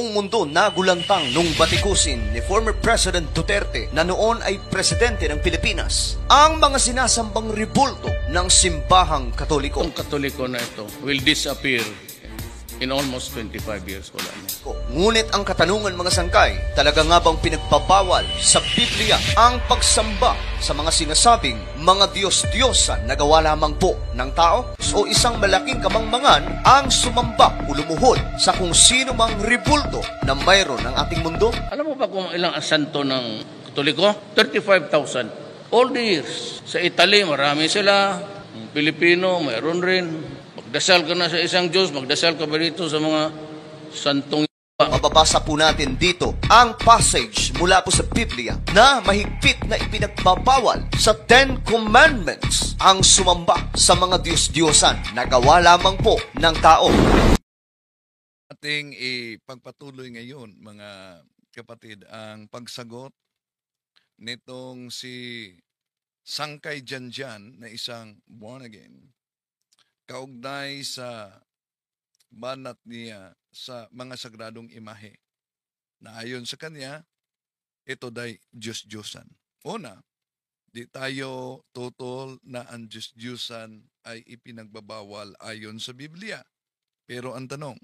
buong mundo nagulantang nung batikusin ni former President Duterte na noon ay presidente ng Pilipinas ang mga sinasambang rebulto ng simbahang Katoliko. Ang Katoliko na ito will disappear in almost 25 years. Wala na. Ngunit ang katanungan mga sangkay, talaga nga bang pinagbabawal sa Biblia ang pagsamba sa mga sinasabing mga Diyos-Diyosan na gawa lamang po ng tao? O isang malaking kamangmangan ang sumamba o lumuhod sa kung sino mang rebulto na mayroon ng ating mundo? Alam mo ba kung ilang asanto ng Katoliko? 35,000. All the years. Sa Italy, marami sila. Pilipino, mayroon rin. Magdasal ka na sa isang Diyos, magdasal ka ba dito sa mga santong Mababasa po natin dito ang passage mula po sa Biblia na mahigpit na ipinagbabawal sa Ten Commandments ang sumamba sa mga Diyos-Diyosan na gawa lamang po ng tao. Ating ipagpatuloy ngayon, mga kapatid, ang pagsagot nitong si Sangkay Janjan na isang born again, kaugnay sa banat niya sa mga sagradong imahe na ayon sa kanya, ito day Diyos-Diyosan. Una, di tayo tutol na ang Diyos-Diyosan ay ipinagbabawal ayon sa Biblia. Pero ang tanong,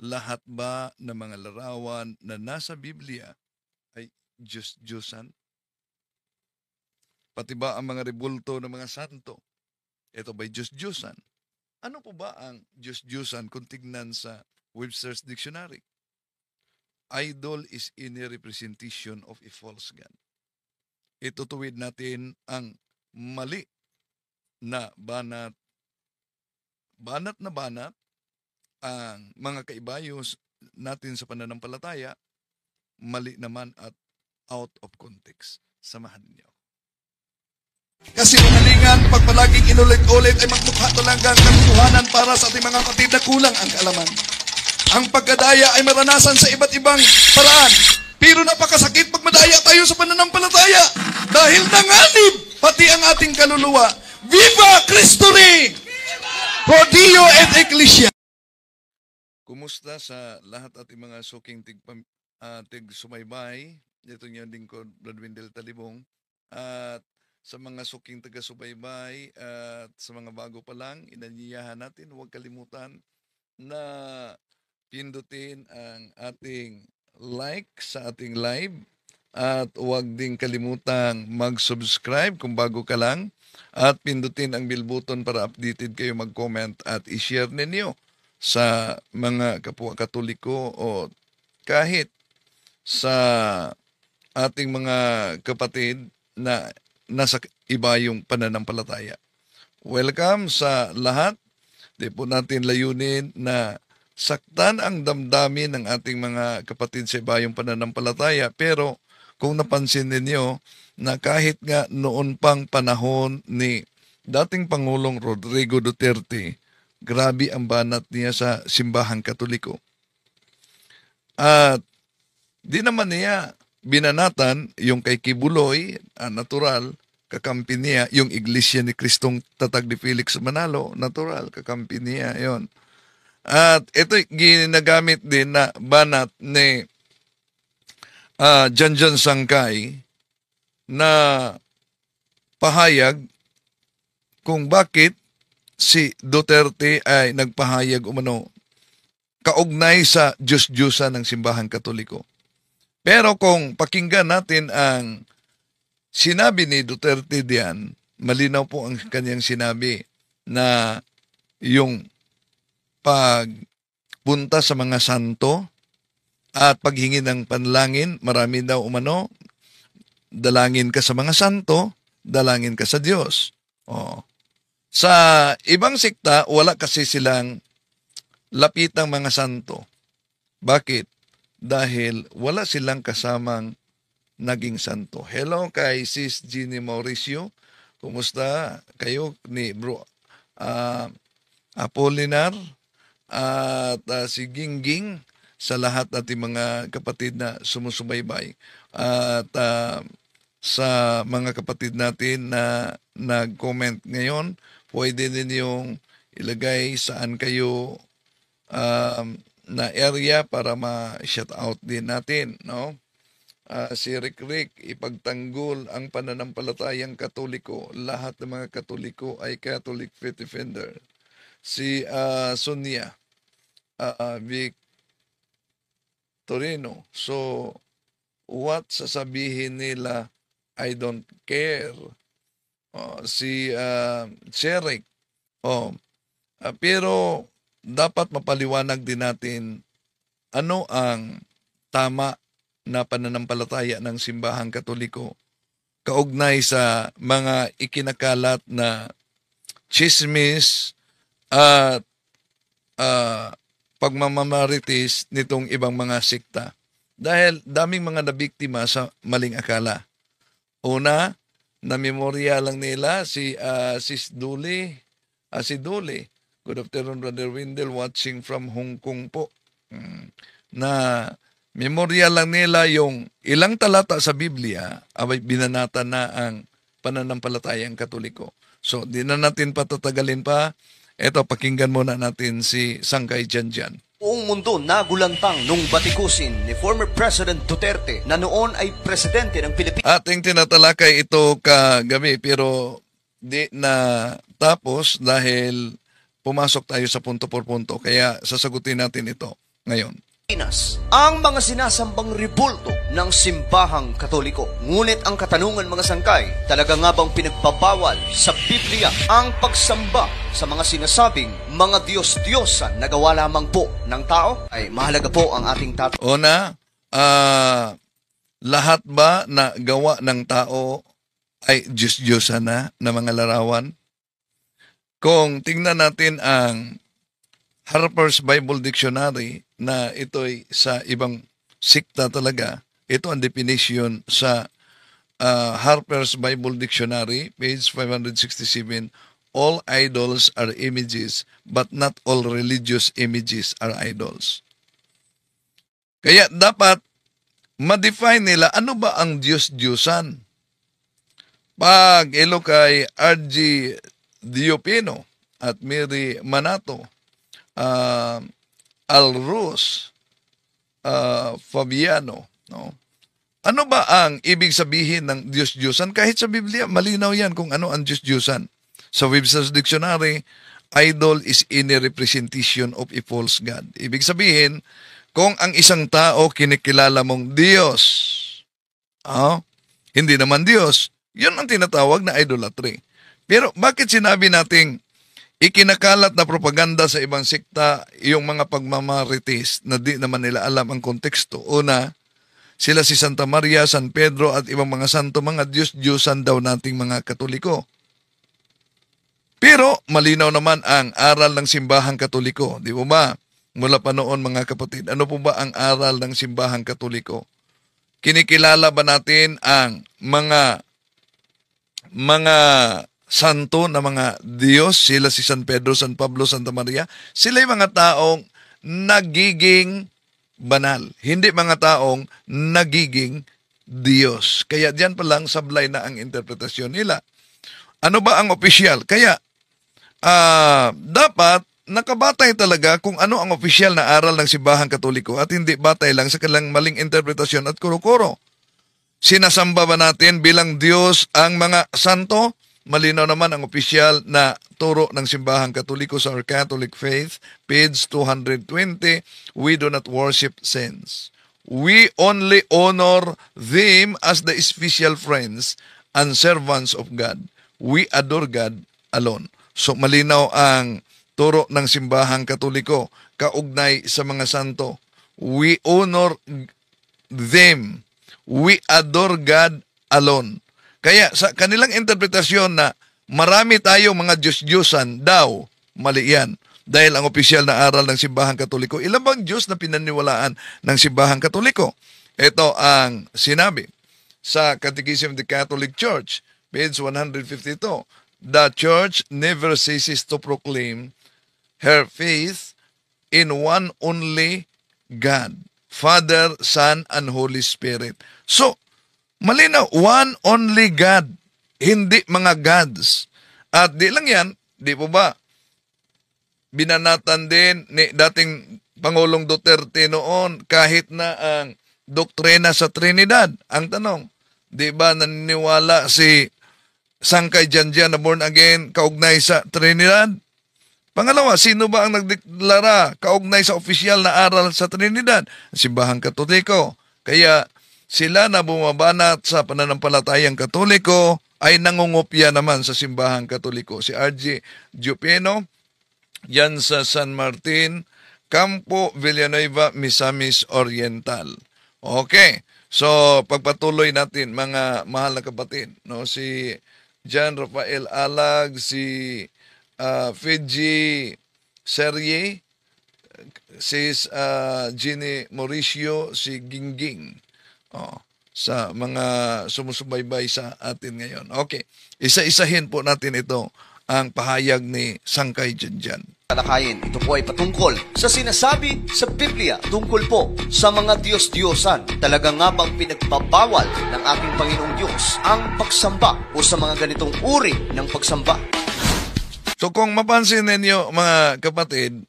lahat ba ng mga larawan na nasa Biblia ay Diyos-Diyosan? Pati ba ang mga rebulto ng mga santo, ito ba'y Diyos-Diyosan? Ano po ba ang Diyos-Diyosan kung tignan sa Webster's Dictionary? Idol is any representation of a false God. Itutuwid natin ang mali na banat ang mga kaibayos natin sa pananampalataya, mali naman at out of context. Samahan niyo. Kasi unalingan, pag palaging inulit-ulit ay magmukha talagang katotohanan para sa ating mga kapatid na kulang ang kaalaman. Ang pagkadaya ay maranasan sa iba't ibang paraan. Pero napakasakit pag madaya tayo sa pananampalataya. Dahil nanganib pati ang ating kaluluwa. Viva Cristo Rey! Pro Dio et Ecclesia! Kumusta sa lahat ating mga suking tig-sumaybay? Ito niyo din ko, Brad Wendell Talibong. At sa mga suking taga-subaybay at sa mga bago pa lang, inanyayahan natin, huwag kalimutan na pindutin ang ating like sa ating live at huwag din kalimutang mag-subscribe kung bago ka lang at pindutin ang bell button para updated kayo, mag-comment at i-share ninyo sa mga kapwa Katoliko o kahit sa ating mga kapatid na nasa iba yung pananampalataya. Welcome sa lahat. Di po natin layunin na saktan ang damdamin ng ating mga kapatid sa iba yung pananampalataya. Pero kung napansin ninyo na kahit nga noon pang panahon ni dating Pangulong Rodrigo Duterte, grabe ang banat niya sa simbahang Katoliko. At di naman niya binanatan yung kay Kibuloy, natural, kakampi niya, yung Iglesia ni Kristong Tatag ni Felix Manalo, natural, kakampi niya, yon. At ito ginagamit din na banat ni Janjan Sangkay na pahayag kung bakit si Duterte ay nagpahayag umano kaugnay sa Diyos-Diyosan ng simbahang Katoliko. Pero kung pakinggan natin ang sinabi ni Duterte diyan, malinaw po ang kanyang sinabi na yung pagpunta sa mga santo at paghingi ng panlangin, marami daw umano, dalangin ka sa mga santo, dalangin ka sa Diyos. Sa ibang sikta, wala kasi silang lapitang mga santo. Bakit? Dahil wala silang kasamang naging santo. Hello kay Sis Jeannie Mauricio. Kumusta kayo ni Bro Apolinar at si Gingging, sa lahat ating mga kapatid na sumusubaybay. At sa mga kapatid natin na nag-comment ngayon, pwede ninyong ilagay saan kayo na area para ma-shout out din natin, no? Si Rick, ipagtanggol ang pananampalatayang Katoliko. Lahat ng mga Katoliko ay Catholic Faith Defender. Si Sonia Victorino. So, what sasabihin nila, I don't care. Si Sherrick. Pero dapat mapaliwanag din natin ano ang tama na pananampalataya ng simbahang Katoliko kaugnay sa mga ikinakalat na chismis at pagmamamarites nitong ibang mga sikta. Dahil daming mga nabiktima sa maling akala. Una, na-memorya lang nila si Dule. Si Dule. Good afternoon, Brother Windel, watching from Hong Kong po. Na memorya lang nila yung ilang talata sa Biblia, abay binanata na ang pananampalatayang Katoliko. So, di na natin patatagalin pa. Eto, pakinggan muna natin si Sangkay Janjan. Buong mundo nagulantang nung batikusin ni former President Duterte na noon ay presidente ng Pilipinas. Ating tinatalakay ito kagabi pero di na tapos dahil pumasok tayo sa punto por punto. Kaya sasagutin natin ito ngayon. Ang mga sinasambang rebulto ng simbahang Katoliko. Ngunit ang katanungan mga sangkay, talaga nga bang pinagpapawal sa Biblia ang pagsamba sa mga sinasabing mga Diyos-Diyosan na gawa lamang po ng tao? Ay mahalaga po ang ating Una, lahat ba na gawa ng tao ay Diyos-Diyosan na mga larawan? Kung tingnan natin ang Harper's Bible Dictionary na ito'y sa ibang sikta talaga, ito ang definition sa Harper's Bible Dictionary, page 567, all idols are images, but not all religious images are idols. Kaya dapat ma-define nila ano ba ang Diyos-Diyosan. Pag ilo kay R.G. Diopino at Mary Manato, Alrus, Fabiano, no? Ano ba ang ibig sabihin ng Diyos-Diyosan? Kahit sa Biblia, malinaw yan kung ano ang Diyos-Diyosan. Sa Webster's Dictionary, idol is any representation of a false God. Ibig sabihin, kung ang isang tao kinikilala mong Diyos, hindi naman Diyos, yun ang tinatawag na idolatry. Pero bakit sinabi nating ikinakalat na propaganda sa ibang sikta yung mga pagmamarites na di naman nila alam ang konteksto? Una, sila si Santa Maria, San Pedro at ibang mga santo, mga Diyos-Diyosan daw nating mga Katoliko. Pero malinaw naman ang aral ng simbahang Katoliko. Di ba ba? Mula pa noon mga kapatid, ano po ba ang aral ng simbahang Katoliko? Kinikilala ba natin ang mga santo na mga Diyos? Sila si San Pedro, San Pablo, Santa Maria. Sila yung mga taong nagiging banal. Hindi mga taong nagiging Diyos. Kaya diyan pa lang sablay na ang interpretasyon nila. Ano ba ang opisyal? Kaya dapat nakabatay talaga kung ano ang opisyal na aral ng simbahang Katoliko at hindi batay lang sa kanilang maling interpretasyon at kuro-kuro. Sinasamba ba natin bilang Diyos ang mga santo? Malinaw naman ang opisyal na turo ng simbahang Katoliko sa Our Catholic Faith, page 220, we do not worship saints. We only honor them as the special friends and servants of God. We adore God alone. So malinaw ang turo ng simbahang Katoliko kaugnay sa mga santo. We honor them. We adore God alone. Kaya sa kanilang interpretasyon na marami tayong mga Diyos-Diyosan daw, mali yan. Dahil ang opisyal na aral ng simbahang Katoliko, ilan bang Diyos na pinaniwalaan ng simbahang Katoliko? Ito ang sinabi sa Catechism of the Catholic Church, page 152. The Church never ceases to proclaim her faith in one only God, Father, Son, and Holy Spirit. So, malinaw, one only God, hindi mga gods. At di lang yan, di po ba, binanatan din ni dating Pangulong Duterte noon kahit na ang doktrina sa Trinidad. Ang tanong, di ba naniniwala si Sangkay Janjan na born again kaugnay sa Trinidad? Pangalawa, sino ba ang nagdeklara kaugnay sa opisyal na aral sa Trinidad? Simbahang Katoliko. Kaya sila na bumabanat sa pananampalatayang Katoliko ay nangungopya naman sa Simbahang Katoliko. Si R.J. Jupeno, yan sa San Martin, Campo Villanueva, Misamis Oriental. Okay. So, pagpatuloy natin, mga mahal na kapatid, no? Si John Rafael Alag, si Fiji Serye, si Ginny Mauricio, si Gingging. Sa mga sumusubaybay sa atin ngayon. Okay. Isa-isahin po natin ito, ang pahayag ni Sangkay Janjan. Talakayin, ito po ay patungkol sa sinasabi sa Biblia tungkol po sa mga Diyos-Diyosan. Talaga nga bang pinagpabawal ng ating Panginoong Diyos ang pagsamba o sa mga ganitong uri ng pagsamba? So kung mapansin ninyo mga kapatid,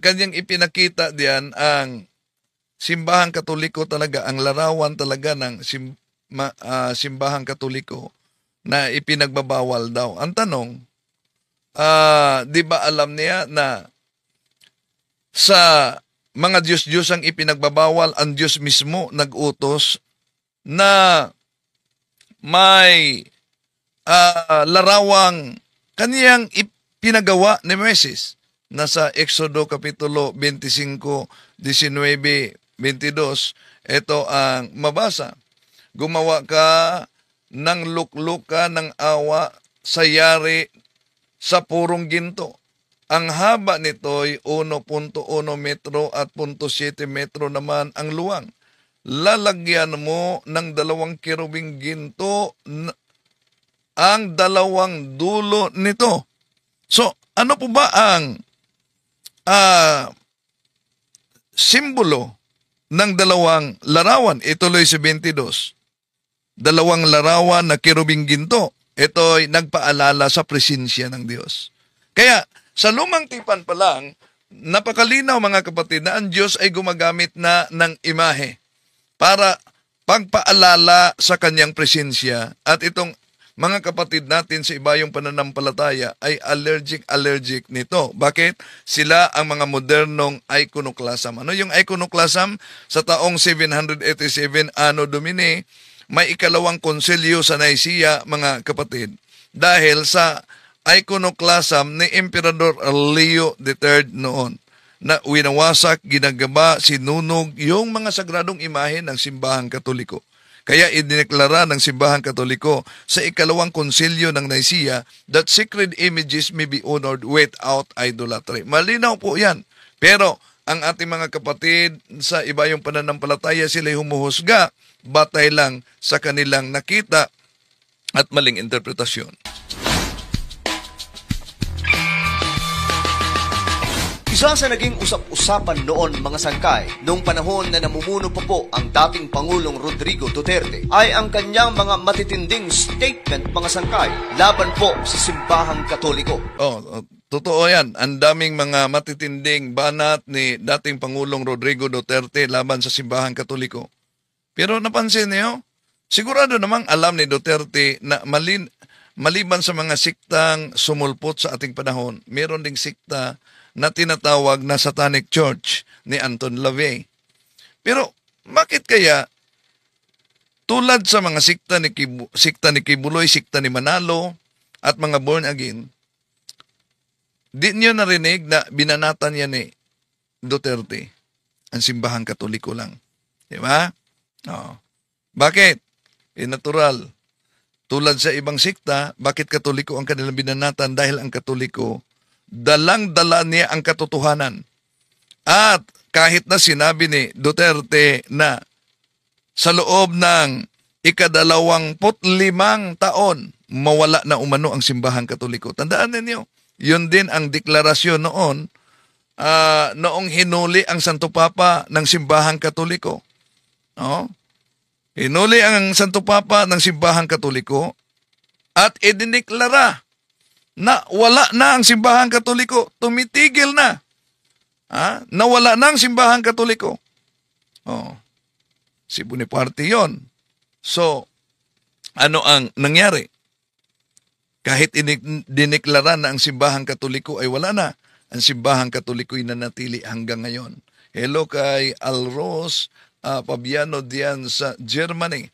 kanyang ipinakita diyan ang Simbahang Katoliko talaga, ang larawan talaga ng Simbahang Katoliko na ipinagbabawal daw. Ang tanong, di ba alam niya na sa mga Diyos-Diyos ang ipinagbabawal, ang Diyos mismo nag-utos na may larawang kaniyang ipinagawa ni Moises. Nasa Exodo Kapitulo 25, 19, 22, ito ang mabasa. Gumawa ka ng lukluka ng awa sa yari sa purong ginto. Ang haba nito'y 1.1 metro at 0.7 metro naman ang luwang. Lalagyan mo ng 2 kerubing ginto ang 2 dulo nito. So, ano po ba ang simbolo ng 2 larawan? Ituloy sa 22. 2 larawan na kerubing ginto. Ito'y nagpaalala sa presensya ng Diyos. Kaya, sa lumang tipan pa lang, napakalinaw mga kapatid na ang Diyos ay gumagamit na ng imahe para pagpaalala sa kanyang presensya. At itong mga kapatid natin sa ibayong pananampalataya ay allergic nito. Bakit? Sila ang mga modernong iconoclasm. Ano yung iconoclasm? Sa taong 787 Anno Domini, may 2nd konsilyo sa Nicaea, mga kapatid, dahil sa iconoclasm ni Emperador Leo III noon, na winawasak, ginagaba, sinunog yung mga sagradong imahe ng Simbahang Katoliko. Kaya idineklara ng Simbahang Katoliko sa 2nd konsilyo ng Nicaea that sacred images may be honored without idolatry. Malinaw po yan. Pero ang ating mga kapatid sa ibayong pananampalataya, sila'y humuhusga batay lang sa kanilang nakita at maling interpretasyon. Isa sa naging usap-usapan noon mga sangkay, noong panahon na namumuno pa po ang dating Pangulong Rodrigo Duterte, ay ang kanyang mga matitinding statement mga sangkay laban po sa Simbahang Katoliko. Totoo yan. Ang daming mga matitinding banat ni dating Pangulong Rodrigo Duterte laban sa Simbahang Katoliko. Pero napansin niyo, sigurado namang alam ni Duterte na maliban sa mga siktang sumulpot sa ating panahon, meron ding sikta na tinatawag na Satanic Church ni Anton LaVey. Pero bakit kaya tulad sa mga sikta ni Kibuloy, sikta ni Manalo at mga born again, di niyo narinig na binanatan niya ni Duterte ang Simbahang Katoliko lang? Di ba? Bakit? Natural. Tulad sa ibang sikta, bakit Katoliko ang kanilang binanatan? Dahil ang Katoliko, dalang-dala niya ang katotohanan. At kahit na sinabi ni Duterte na sa loob ng 25 taon, mawala na umano ang Simbahang Katoliko. Tandaan ninyo, yun din ang deklarasyon noon, noong hinuli ang Santo Papa ng Simbahang Katoliko. Hinuli ang Santo Papa ng Simbahang Katoliko at idineklara na wala na ang Simbahang Katoliko, tumitigil na Nawala na ang simbahang Katoliko. Si Bonaparte yon. So, ano ang nangyari? Kahit dineklara na ang simbahang Katoliko ay wala na. Ang simbahang Katoliko ay nanatili hanggang ngayon. Hello kay Alros Fabiano diyan sa Germany.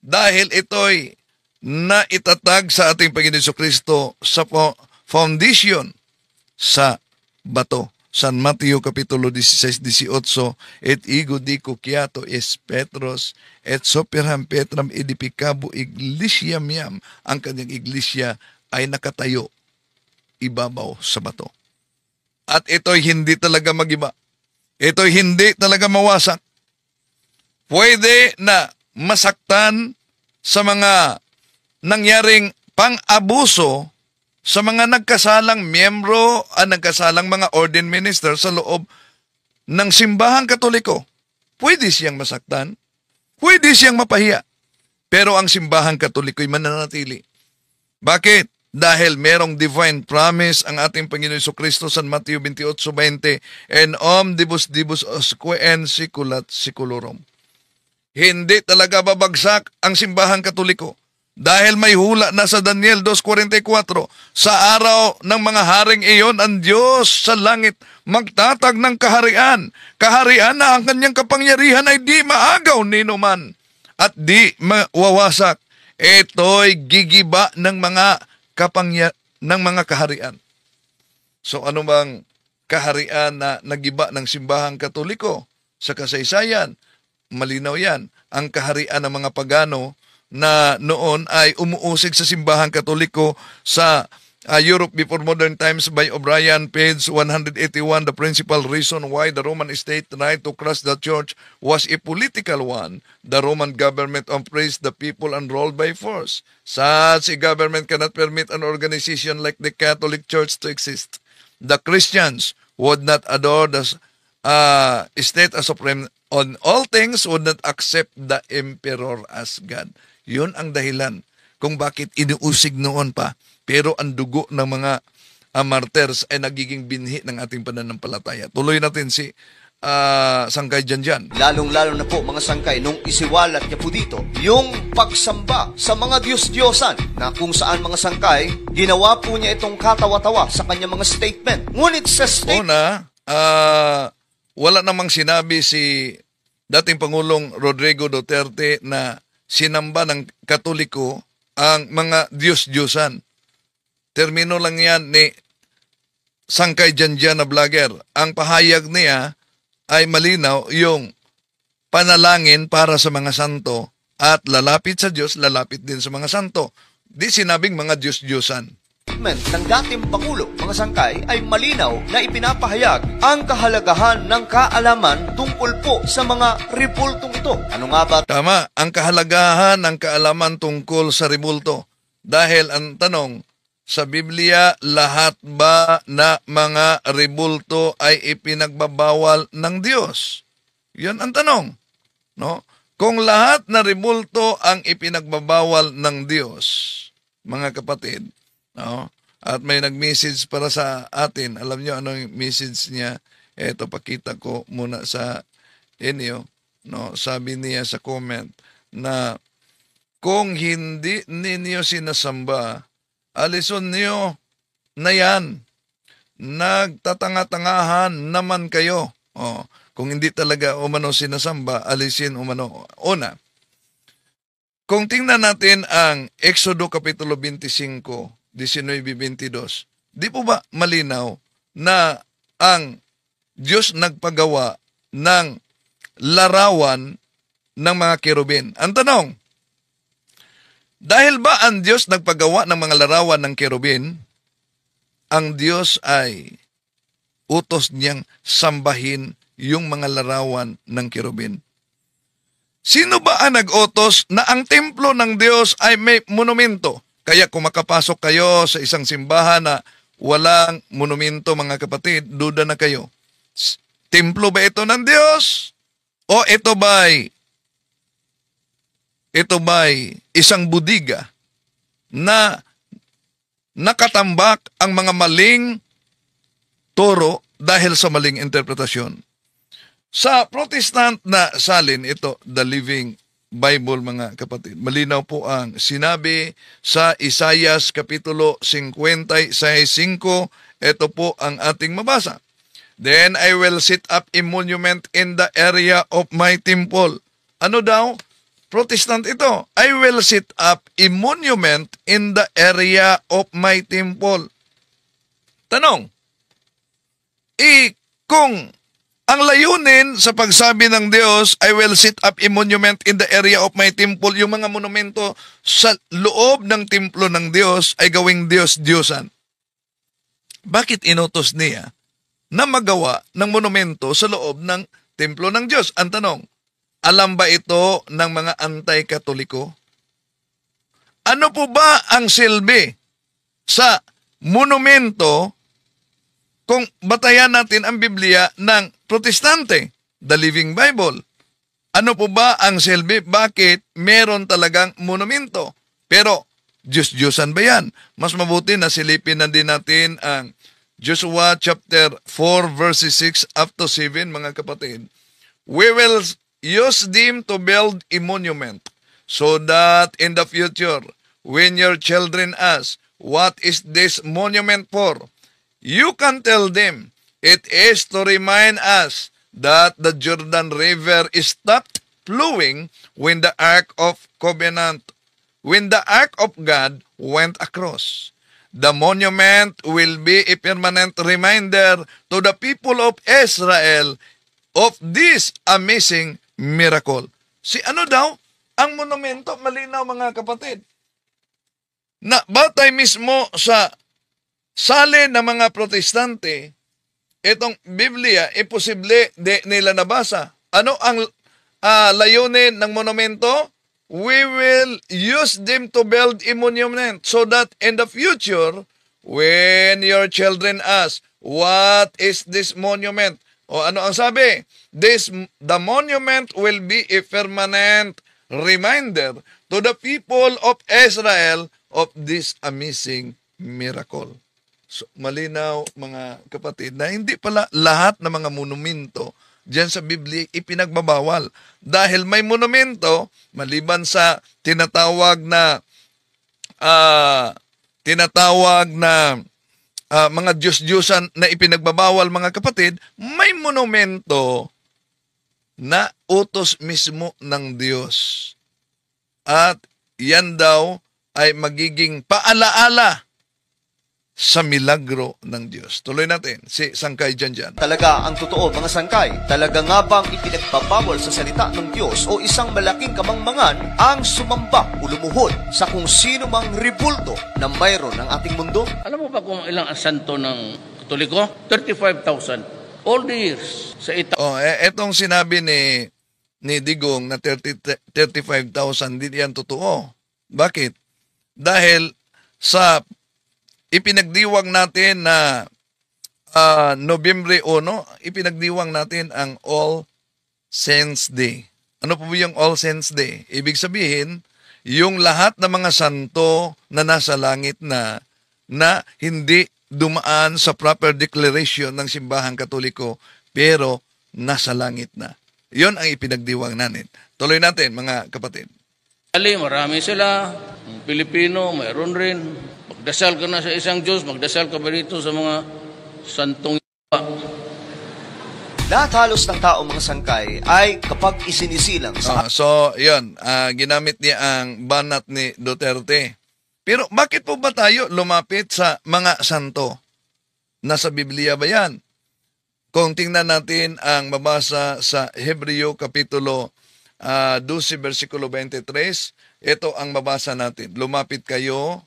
Dahil ito'y naitatag sa ating Panginoon Jesucristo sa foundation sa bato. San Mateo Kapitulo 16-18, et igo di kukiato es Petros, et soperham Petram edipicabo iglesiam yam. Ang kanyang iglesia ay nakatayo ibabaw sa bato. At ito'y hindi talaga magiba. Ito'y hindi talaga mawasak. Pwede na masaktan sa mga nangyaring pang-abuso sa mga nagkasalang miyembro nagkasalang mga ordained minister sa loob ng simbahang Katoliko. Pwede siyang masaktan, pwede siyang mapahiya, pero ang simbahang Katoliko ay mananatili. Bakit? Dahil merong divine promise ang ating Panginoon Jesucristo sa Mateo 28:20, en omnibus dibus osque en siculat siculorum. Hindi talaga babagsak ang simbahang Katoliko. Dahil may hula na sa Daniel 2:44, sa araw ng mga haring iyon, ang Diyos sa langit magtatag ng kaharian. Kaharian na ang kanyang kapangyarihan ay di maagaw ninuman at di mawawasak. Ito'y gigiba ng mga kaharian. So ano bang kaharian na nagiba ng simbahang Katoliko? Sa kasaysayan, malinaw yan. Ang kaharian ng mga pagano na noon ay umuusig sa simbahang Katoliko sa Europe before modern times by O'Brien, page 181. The principal reason why the Roman state tried to crush the church was a political one. The Roman government oppressed the people and ruled by force. Such a government cannot permit an organization like the Catholic Church to exist. The Christians would not adore the state as supreme on all things, would not accept the emperor as God. Yun ang dahilan kung bakit inuusig noon pa. Pero ang dugo ng mga martyrs ay nagiging binhi ng ating pananampalataya. Tuloy natin si Sangkay Janjan. Lalong-lalo na po mga sangkay nung isiwalat niya po dito yung pagsamba sa mga Diyos-Diyosan na kung saan mga sangkay, ginawa po niya itong katawa-tawa sa kanyang mga statement. Ngunit sa statement... Una, wala namang sinabi si dating Pangulong Rodrigo Duterte na sinamba ng Katoliko ang mga Diyos-Diyosan. Termino lang yan ni Sangkay Janjan na vlogger. Ang pahayag niya ay malinaw yung panalangin para sa mga santo at lalapit sa Diyos, lalapit din sa mga santo. Di sinabing mga Diyos-Diyosan. Ng dating Pangulo, mga sangkay, ay malinaw na ipinapahayag ang kahalagahan ng kaalaman tungkol po sa mga rebultong ito. Ano nga ba? Tama, ang kahalagahan ng kaalaman tungkol sa rebulto. Dahil ang tanong, sa Biblia, lahat ba na mga rebulto ay ipinagbabawal ng Diyos? Yan ang tanong. No? Kung lahat na rebulto ang ipinagbabawal ng Diyos, mga kapatid, no? At may nag-message para sa atin. Alam niyo ano yung message niya? Ito, pakita ko muna sa inyo. No? Sabi niya sa comment na kung hindi ninyo sinasamba, alison niyo na yan. Nagtatanga-tangahan naman kayo. Kung hindi talaga umano sinasamba, alisin umano. Una, kung tingnan natin ang Exodo Kapitulo 25, 19-22, di po ba malinaw na ang Diyos nagpagawa ng larawan ng mga kerubin? Ang tanong, dahil ba ang Diyos nagpagawa ng mga larawan ng kerubin, ang Diyos ay utos niyang sambahin yung mga larawan ng kerubin? Sino ba ang nag-utos na ang templo ng Diyos ay may monumento? Kaya kung makapasok kayo sa isang simbahan na walang monumento, mga kapatid, duda na kayo. Templo ba ito ng Diyos? O ito ba'y isang budiga na nakatambak ang mga maling turo dahil sa maling interpretasyon. Sa Protestant na salin, ito, the Living Bible, mga kapatid, malinaw po ang sinabi sa Isaias Kapitulo 56:5. Ito po ang ating mabasa. Then I will set up a monument in the area of my temple. Ano daw? Protestant ito. I will set up a monument in the area of my temple. Tanong, kung ang layunin sa pagsabi ng Diyos, I will set up a monument in the area of my temple, yung mga monumento sa loob ng templo ng Diyos ay gawing Diyos-Diyosan. Bakit inutos niya na magawa ng monumento sa loob ng templo ng Diyos? Ang tanong, alam ba ito ng mga anti-katoliko? Ano po ba ang silbi sa monumento kung batayan natin ang Biblia ng Protestante, the Living Bible? Ano po ba ang silbi? Bakit meron talagang monumento? Pero, Diyos-Diyosan ba yan? Mas mabuti na silipin na din natin ang Joshua chapter 4 verses 6 up to 7, mga kapatid. We will use them to build a monument so that in the future, when your children ask, what is this monument for? You can tell them, it is to remind us that the Jordan River stopped flowing when the Ark of Covenant, when the Ark of God went across. The monument will be a permanent reminder to the people of Israel of this amazing miracle. Ano daw? Ang monumento, malinaw mga kapatid, na batay mismo sa salin ng mga Protestante, itong Biblia, imposible nila nabasa. Ano ang layunin ng monumento? We will use them to build a monument so that in the future, when your children ask, what is this monument? O ano ang sabi? The monument will be a permanent reminder to the people of Israel of this amazing miracle. So, malinaw mga kapatid na hindi pala lahat ng mga monumento diyan sa Biblia ipinagbabawal. Dahil may monumento, maliban sa tinatawag na mga Diyos-Diyosan na ipinagbabawal, mga kapatid, may monumento na utos mismo ng Diyos. At yan daw ay magiging paalaala sa milagro ng Diyos. Tuloy natin, si Sangkay dyan. Talaga ang totoo, mga sangkay, talaga nga bang ipinagbabawal sa salita ng Diyos o isang malaking kamangmangan ang sumamba o lumuhod sa kung sino mang ribulto na mayroon ng ating mundo? Alam mo ba kung ilang ang santo ng Katoliko? 35,000. All the years sa Etong sinabi ni Digong na 35,000, hindi yan totoo. Bakit? Dahil sa ipinagdiwang natin na Nobyembre 1, ipinagdiwang natin ang All Saints Day. Ano po yung All Saints Day? Ibig sabihin, yung lahat ng mga santo na nasa langit na hindi dumaan sa proper declaration ng Simbahang Katoliko, pero nasa langit na. Yon ang ipinagdiwang natin. Tuloy natin, mga kapatid. Marami sila. Pilipino, mayroon rin. Magdasal ka na sa isang Diyos, magdasal ka ba dito sa mga santong iba? Lahat halos ng tao, mga sangkay, ay kapag isinisilang sa... Ginamit niya ang banat ni Duterte. Pero bakit po ba tayo lumapit sa mga santo? Nasa Biblia ba yan? Kung tingnan natin ang mabasa sa Hebreo Kapitulo 12, versikulo 23, ito ang mabasa natin. Lumapit kayo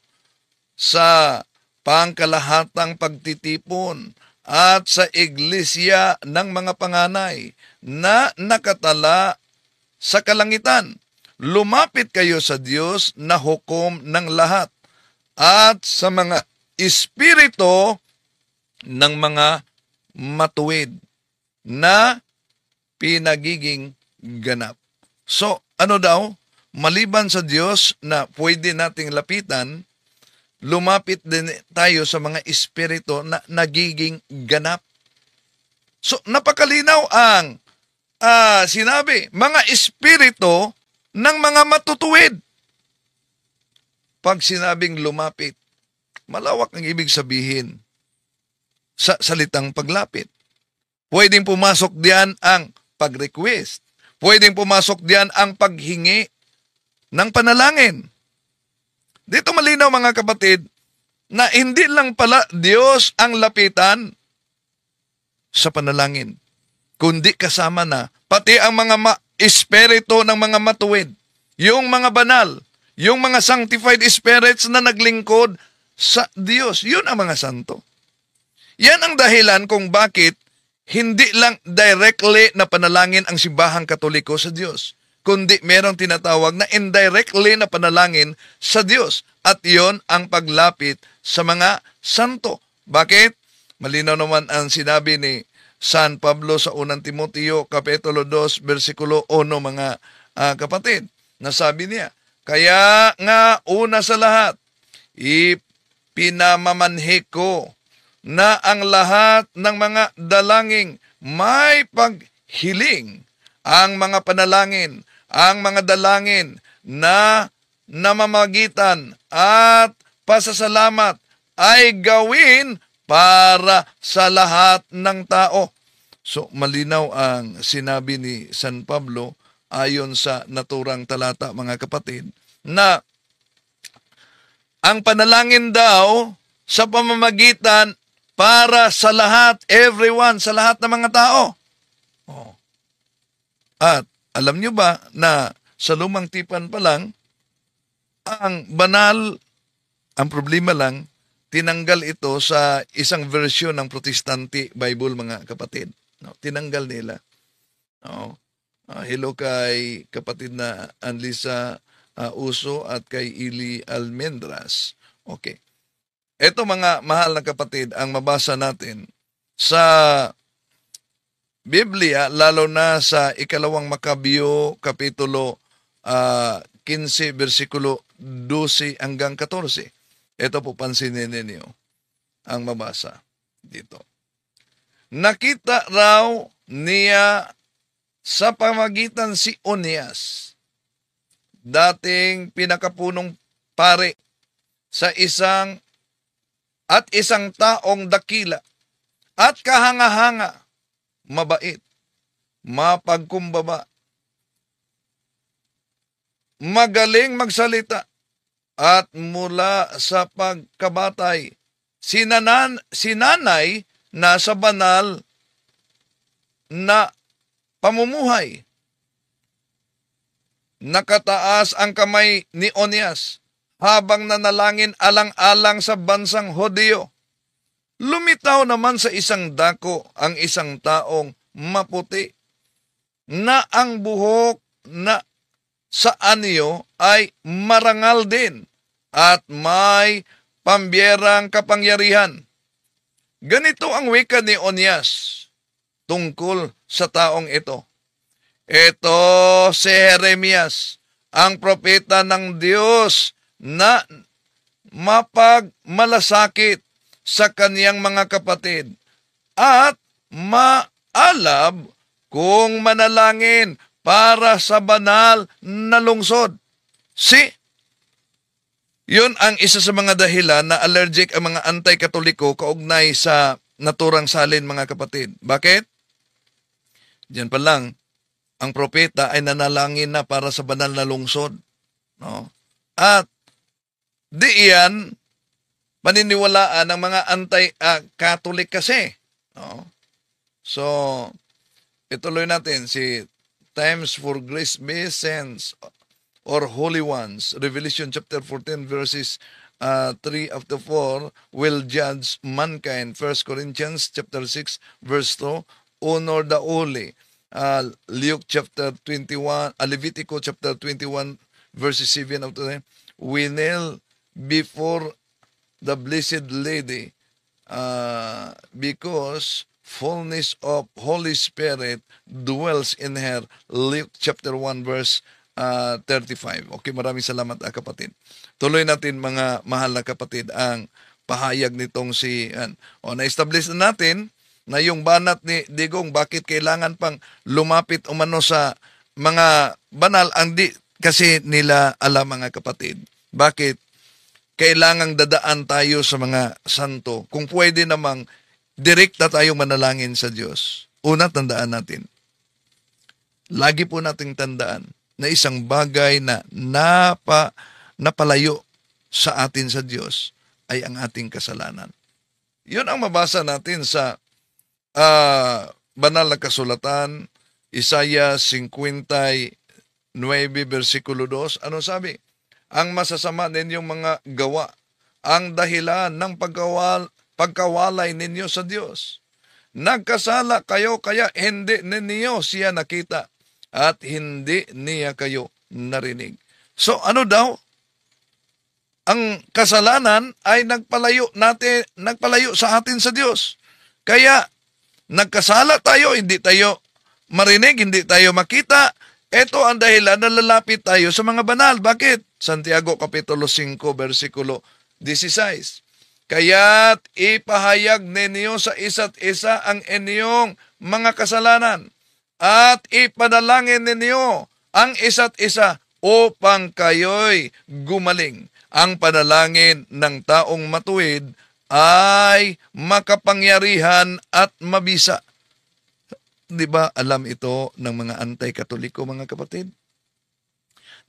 sa pangkalahatang pagtitipon at sa iglesia ng mga panganay na nakatala sa kalangitan. Lumapit kayo sa Diyos na hukom ng lahat at sa mga espiritu ng mga matuwid na pinagiging ganap. So, ano daw? Maliban sa Diyos na pwede nating lapitan, lumapit din tayo sa mga espiritu na nagiging ganap. So, napakalinaw ang sinabi, mga espiritu ng mga matutuwid. Pag sinabing lumapit, malawak ang ibig sabihin sa salitang paglapit. Pwedeng pumasok diyan ang pag-request. Pwedeng pumasok diyan ang paghingi ng panalangin. Dito malinaw mga kapatid na hindi lang pala Diyos ang lapitan sa panalangin, kundi kasama na pati ang mga espiritu ng mga matuwid, yung mga banal, yung mga sanctified spirits na naglingkod sa Diyos. Yun ang mga santo. Yan ang dahilan kung bakit hindi lang directly na panalangin ang simbahang Katoliko sa Diyos, kundi merong tinatawag na indirectly na panalangin sa Diyos. At yon ang paglapit sa mga santo. Bakit? Malinaw naman ang sinabi ni San Pablo sa unang Timoteo, Kapitulo 2, versikulo 1, mga kapatid. Nasabi niya, kaya nga una sa lahat, ipinamamanhi ko na ang lahat ng mga dalangin may paghiling, ang mga panalangin, ang mga dalangin na namamagitan at pasasalamat ay gawin para sa lahat ng tao. So malinaw ang sinabi ni San Pablo ayon sa naturang talata, mga kapatid, na ang panalangin daw sa pamamagitan para sa lahat, everyone, sa lahat ng mga tao. Oh. At alam nyo ba na sa lumang tipan pa lang, ang banal, ang problema lang, tinanggal ito sa isang version ng Protestante Bible, mga kapatid. No, tinanggal nila. No. Hello kay kapatid na Anlisa Uso at kay Ili Almendras. Okay. Ito mga mahal na kapatid, ang mabasa natin sa Biblia, lalo na sa ikalawang Makabyo, Kapitulo 15, versikulo 12 hanggang 14. Ito po pansinin ninyo ang mabasa dito. Nakita raw niya sa pamagitan si Onias, dating pinakapunong pare sa isang taong dakila at kahanga-hanga, mabait, mapagkumbaba, magaling magsalita, at mula sa pagkabatay, sinanay na sa banal na pamumuhay. Nakataas ang kamay ni Onias habang nanalangin alang-alang sa bansang Hodyo. Lumitaw naman sa isang dako ang isang taong maputi na ang buhok na sa anyo ay marangal din at may pambiyerang kapangyarihan. Ganito ang wika ni Onias tungkol sa taong ito. Ito si Jeremias, ang propeta ng Diyos na mapagmalasakit sa kaniyang mga kapatid at maalab kung manalangin para sa banal na lungsod. Yun ang isa sa mga dahilan na allergic ang mga anti-katoliko kaugnay sa naturang salin, mga kapatid. Bakit? Diyan pa lang, ang propeta ay nanalangin na para sa banal na lungsod. No? At diyan, paniniwalaan ng mga anti-Catholic kasi. No? So, ituloy natin si Times for Grace Saints or Holy Ones, Revelation chapter 14 verses 3 up to 4, will judge mankind. 1 Corinthians chapter 6 verse 2, honor the holy. Luke chapter 21, Levitico chapter 21 verses 7 up to 10, we kneel before the Blessed Lady because fullness of Holy Spirit dwells in her. Luke chapter 1 verse 35. Okay, maraming salamat kapatid. Tuloy natin mga mahal na kapatid ang pahayag nitong na-establish na natin na yung banat ni Digong, bakit kailangan pang lumapit umano sa mga banal, ang di kasi nila alam, mga kapatid. Bakit kailangang dadaan tayo sa mga santo kung pwede namang direkta tayong manalangin sa Diyos? Una, tandaan natin. Lagi po nating tandaan na isang bagay na napalayo sa atin sa Diyos ay ang ating kasalanan. Yun ang mabasa natin sa banal na kasulatan, Isaiah 59 versikulo 2. Ano sabi? Ang masasama ninyong mga gawa, ang dahilan ng pagkawalay ninyo sa Diyos. Nagkasala kayo kaya hindi ninyo siya nakita at hindi niya kayo narinig. So ano daw? Ang kasalanan ay nagpalayo sa atin sa Diyos. Kaya nagkasala tayo, hindi tayo marinig, hindi tayo makita. Ito ang dahilan na lalapit tayo sa mga banal. Bakit? Santiago Kapitulo 5, versikulo 16. Kaya't ipahayag ninyo sa isa't isa ang inyong mga kasalanan at ipanalangin ninyo ang isa't isa upang kayo'y gumaling. Ang panalangin ng taong matuwid ay makapangyarihan at mabisa. Di ba alam ito ng mga anti-katoliko, mga kapatid?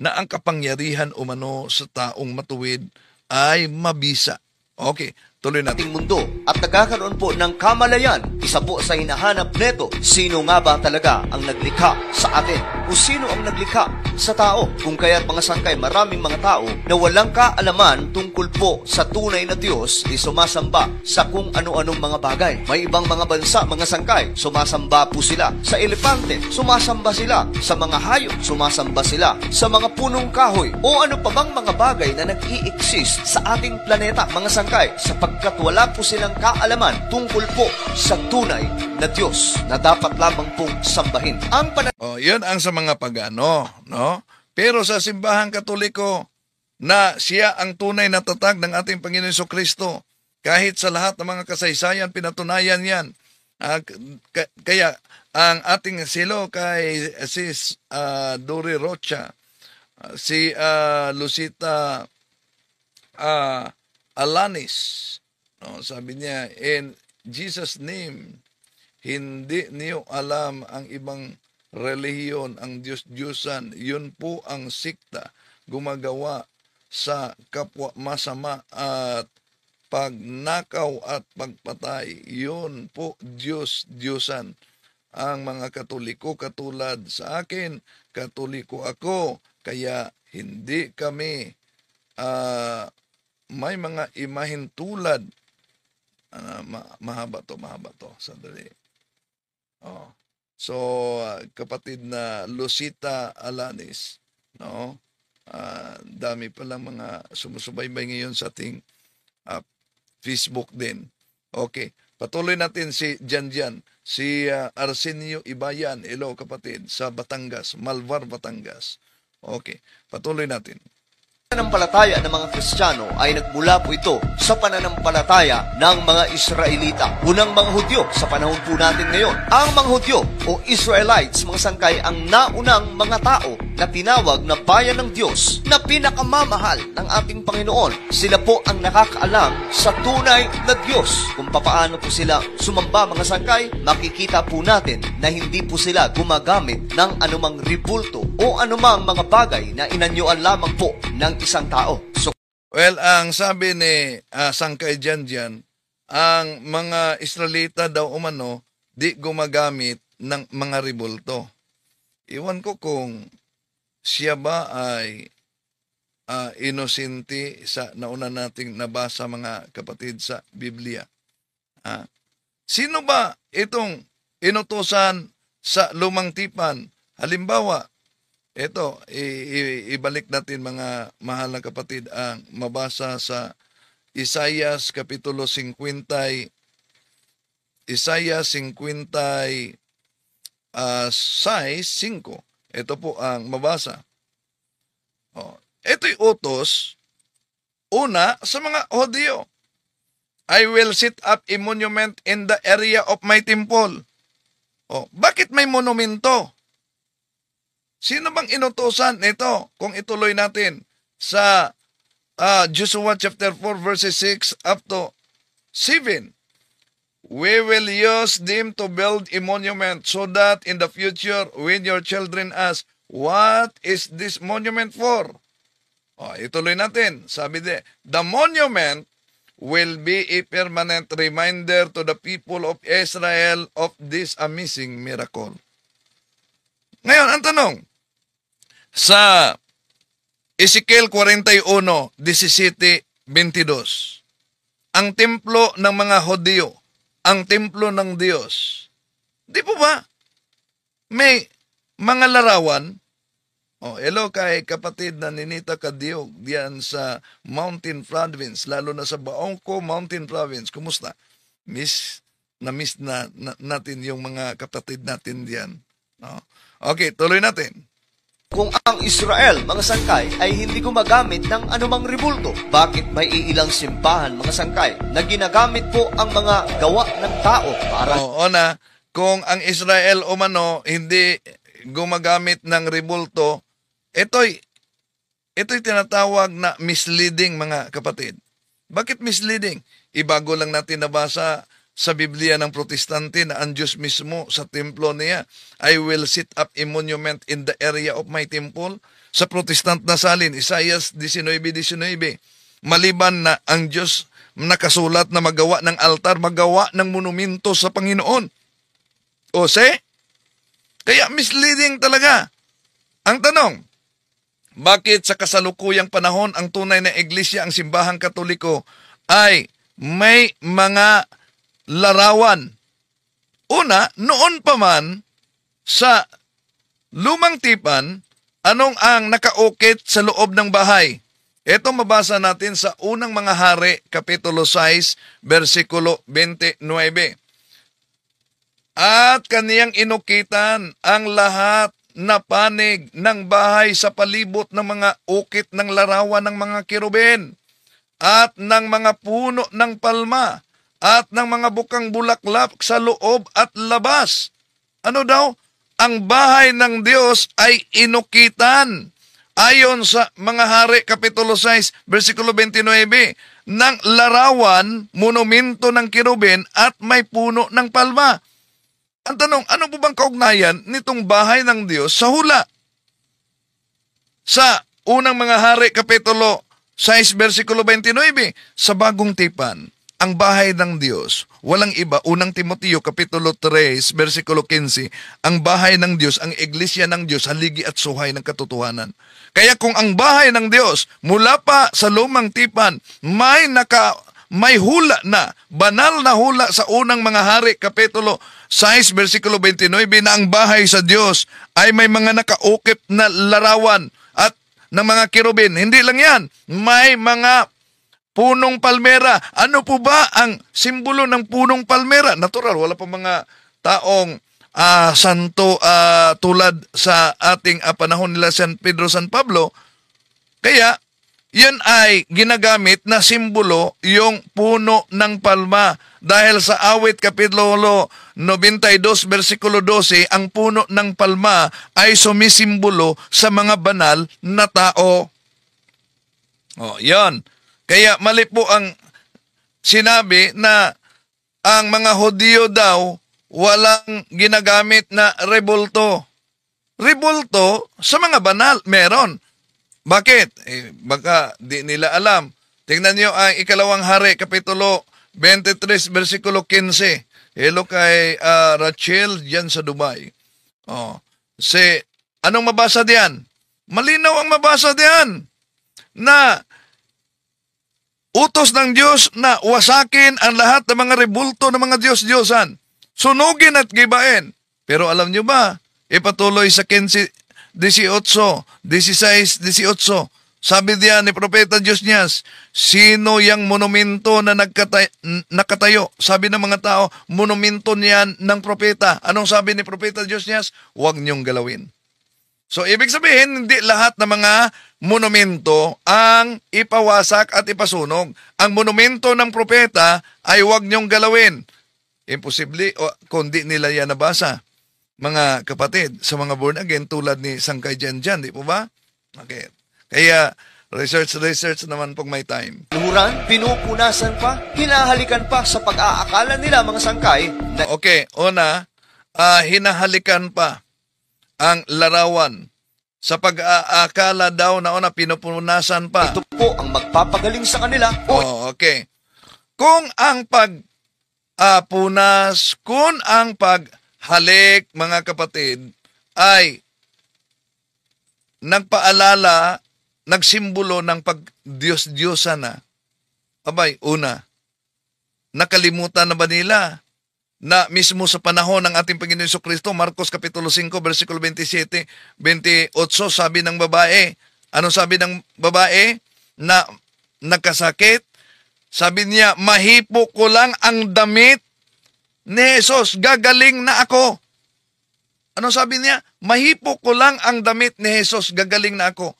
Na ang kapangyarihan umano sa taong matuwid ay mabisa. Okay, tuloy natin. Ating mundo at nagkakaroon po ng kamalayan. Isa po sa hinahanap neto, sino nga ba talaga ang naglikha sa atin? O sino ang naglikha sa tao? Kung kaya't mga sangkay, maraming mga tao na walang kaalaman tungkol po sa tunay na Diyos di sumasamba sa kung ano-anong mga bagay. May ibang mga bansa, mga sangkay, sumasamba po sila sa elepante, sumasamba sila sa mga hayop, sumasamba sila sa mga punong kahoy o ano pa bang mga bagay na nag-i-exist sa ating planeta, mga sangkay, sapagkat wala po silang kaalaman tungkol po sa tunay na Diyos na dapat lamang pong sambahin. Ang yun ang sa mga pagano, no? Pero sa simbahan Katoliko na siya ang tunay na tatag ng ating Panginoon Jesucristo, kahit sa lahat ng mga kasaysayan pinatunayan yan. Kaya ang ating silo kay si Dori Rocha, si Lucita Alanis, no, sabi niya, in Jesus' name, hindi niyo alam ang ibang relihiyon, ang Diyos-Diyosan. Yun po ang sikta, gumagawa sa kapwa masama at pagnakaw at pagpatay. Yun po Diyos-Diyosan. Ang mga Katoliko katulad sa akin, Katoliko ako, kaya hindi kami may mga imahin tulad. Mahaba to. Sandali. So, kapatid na Lucita Alanis, no? Dami pa lang mga sumusubaybay ngayon sa ating Facebook din. Okay, patuloy natin si Janjan, si Arsenio Ibayan, hello kapatid, sa Batangas, Malvar, Batangas. Okay, patuloy natin. Pananampalataya ng mga Kristiyano ay nagmula po ito sa pananampalataya ng mga Israelita. Unang mga Hudyo sa panahon po natin ngayon. Ang mga Hudyo o Israelites, mga sangkay, ang naunang mga tao na tinawag na bayan ng Diyos na pinakamamahal ng ating Panginoon. Sila po ang nakakaalam sa tunay na Diyos. Kung papaano po sila sumamba, mga sangkay, makikita po natin na hindi po sila gumagamit ng anumang ribulto o anumang mga bagay na inanyuan lamang po ng isang tao. So, well, ang sabi ni Sangkay Janjan, ang mga Israelita daw umano di gumagamit ng mga ribulto. Iwan ko kung siya ba ay inosente sa nauna nating nabasa, mga kapatid, sa Biblia. Sino ba itong inutusan sa lumang tipan? Halimbawa, ito, ibalik natin, mga mahal na kapatid, ang mabasa sa Isaiah Kapitulo 50, Isaiah 50, 5. Ito po ang mabasa. Ito'y utos, una, sa mga Hudyo. I will set up a monument in the area of my temple. Oh, bakit may monumento? Sino bang inutusan nito? Kung ituloy natin sa Joshua chapter 4 verses 6 up to 7. We will use them to build a monument so that in the future when your children ask, what is this monument for? Oh, ituloy natin. Sabi the monument will be a permanent reminder to the people of Israel of this amazing miracle. Ngayon, ang tanong, sa Ezekiel 41:17-22, ang templo ng mga Hudyo, ang templo ng Diyos, di po ba may mga larawan? Oh, hello kay kapatid na Ninita Kadiog diyan sa Mountain Province, lalo na sa Baongko Mountain Province. Kumusta? Miss na natin yung mga kapatid natin diyan. No? Okay, tuloy natin. Kung ang Israel, mga sangkay, ay hindi gumagamit ng anumang rebulto, bakit may iilang simbahan, mga sangkay, na ginagamit po ang mga gawa ng tao para... Ona, kung ang Israel umano hindi gumagamit ng rebulto, ito'y tinatawag na misleading, mga kapatid. Bakit misleading? Ibago lang natin nabasa sa Biblia ng Protestante na ang Diyos mismo sa templo niya, I will set up a monument in the area of my temple. Sa Protestant na salin, Isaiah 19:19, maliban na ang Diyos nakasulat na magawa ng altar, magawa ng monumento sa Panginoon. O kaya misleading talaga. Ang tanong, bakit sa kasalukuyang panahon ang tunay na iglesia, ang simbahang Katoliko, ay may mga larawan? Una, noon pa man sa lumang tipan, anong ang nakaukit sa loob ng bahay? Ito mabasa natin sa unang mga hari, Kapitulo 6, versikulo 29. At kaniyang inukitan ang lahat na panig ng bahay sa palibot ng mga ukit ng larawan ng mga kirubin at ng mga puno ng palma at ng mga bukang bulaklak sa loob at labas. Ano daw? Ang bahay ng Diyos ay inukitan. Ayon sa mga hari, Kapitulo 6, versikulo 29, ng larawan, monumento ng kirubin at may puno ng palma. Ang tanong, ano po bang kaugnayan nitong bahay ng Diyos sa hula? Sa unang mga hari, Kapitulo 6, versikulo 29, sa bagong tipan, ang bahay ng Diyos, walang iba, unang Timoteo, Kapitulo 3, versikulo 15, ang bahay ng Diyos, ang iglesia ng Diyos, haligi at suhay ng katotohanan. Kaya kung ang bahay ng Diyos, mula pa sa lumang tipan, may hula na, banal na hula sa unang mga hari, Kapitulo 6, versikulo 29, na ang bahay sa Diyos ay may mga nakaukit na larawan at ng mga kirubin. Hindi lang yan, may mga punong palmera. Ano po ba ang simbolo ng punong palmera? Natural, wala pa mga taong santo tulad sa ating panahon nila San Pedro, San Pablo. Kaya, yan ay ginagamit na simbolo yung puno ng palma. Dahil sa Awit Kapitulo 92, versikulo 12, ang puno ng palma ay sumisimbolo sa mga banal na tao. Yan. Kaya mali po ang sinabi na ang mga Hudyo daw walang ginagamit na rebulto. Rebulto sa mga banal, meron. Bakit? Baka di nila alam. Tingnan nyo ang ikalawang hari, Kapitulo 23, versikulo 15. Hello kay Rachel dyan sa Dubai. Anong mabasa diyan? Malinaw ang mabasa diyan na utos ng Diyos na wasakin ang lahat ng mga rebulto ng mga Diyos-Diyosan. Sunugin at gibain. Pero alam nyo ba, ipatuloy sa 15:18, 16:18, sabi diyan ni Propeta Josnias, sino yang monumento na nakatayo? Sabi ng mga tao, monumento niyan ng propeta. Anong sabi ni Propeta Josnias? Huwag niyong galawin. So, ibig sabihin, hindi lahat ng mga monumento ang ipawasak at ipasunog. Ang monumento ng propeta ay huwag niyong galawin. Imposible, kundi nila yan nabasa. Mga kapatid, sa mga born again, tulad ni Sangkay Janjan, di po ba? Okay. Kaya, research naman pag may time. Luhuran, pinupunasan pa, hinahalikan pa sa pag-aakala nila mga sangkay na Okay, una, hinahalikan pa ang larawan. Sa pag-aakala daw na una, pinupunasan pa. ito po ang magpapagaling sa kanila o Okay. Kung ang pagpunas, kung ang paghalik, mga kapatid, ay nagpaalala, nagsimbolo ng pag-Diyos-Diyosan na, abay, una, nakalimutan na ba nila na mismo sa panahon ng ating Panginoon Jesucristo, Marcos Kapitulo 5, versikulo 27, 28, sabi ng babae, anong sabi ng babae na nagkasakit? Sabi niya, mahipo ko lang ang damit ni Jesus, gagaling na ako. Anong sabi niya? Mahipo ko lang ang damit ni Jesus, gagaling na ako.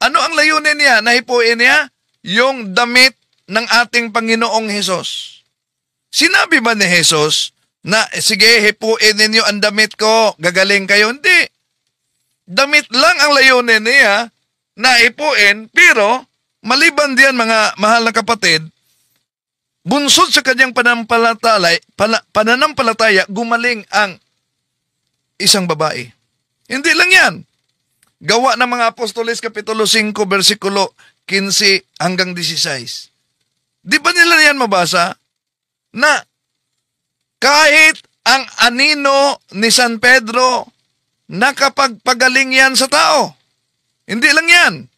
Ano ang layunin niya? Nahipuin niya yung damit ng ating Panginoong Jesus. Sinabi ba ni Jesus na, sige, hipuin ninyo ang damit ko, gagaling kayo? Hindi. Damit lang ang layunin niya na hipuin, pero maliban diyan, mga mahal na kapatid, bunsod sa kanyang pananampalataya, gumaling ang isang babae. Hindi lang yan. Gawa ng mga Apostoles, Kapitulo 5, versikulo 15 hanggang 16. Di ba nila yan mabasa? Na kahit ang anino ni San Pedro, nakapagpagaling yan sa tao. Hindi lang yan.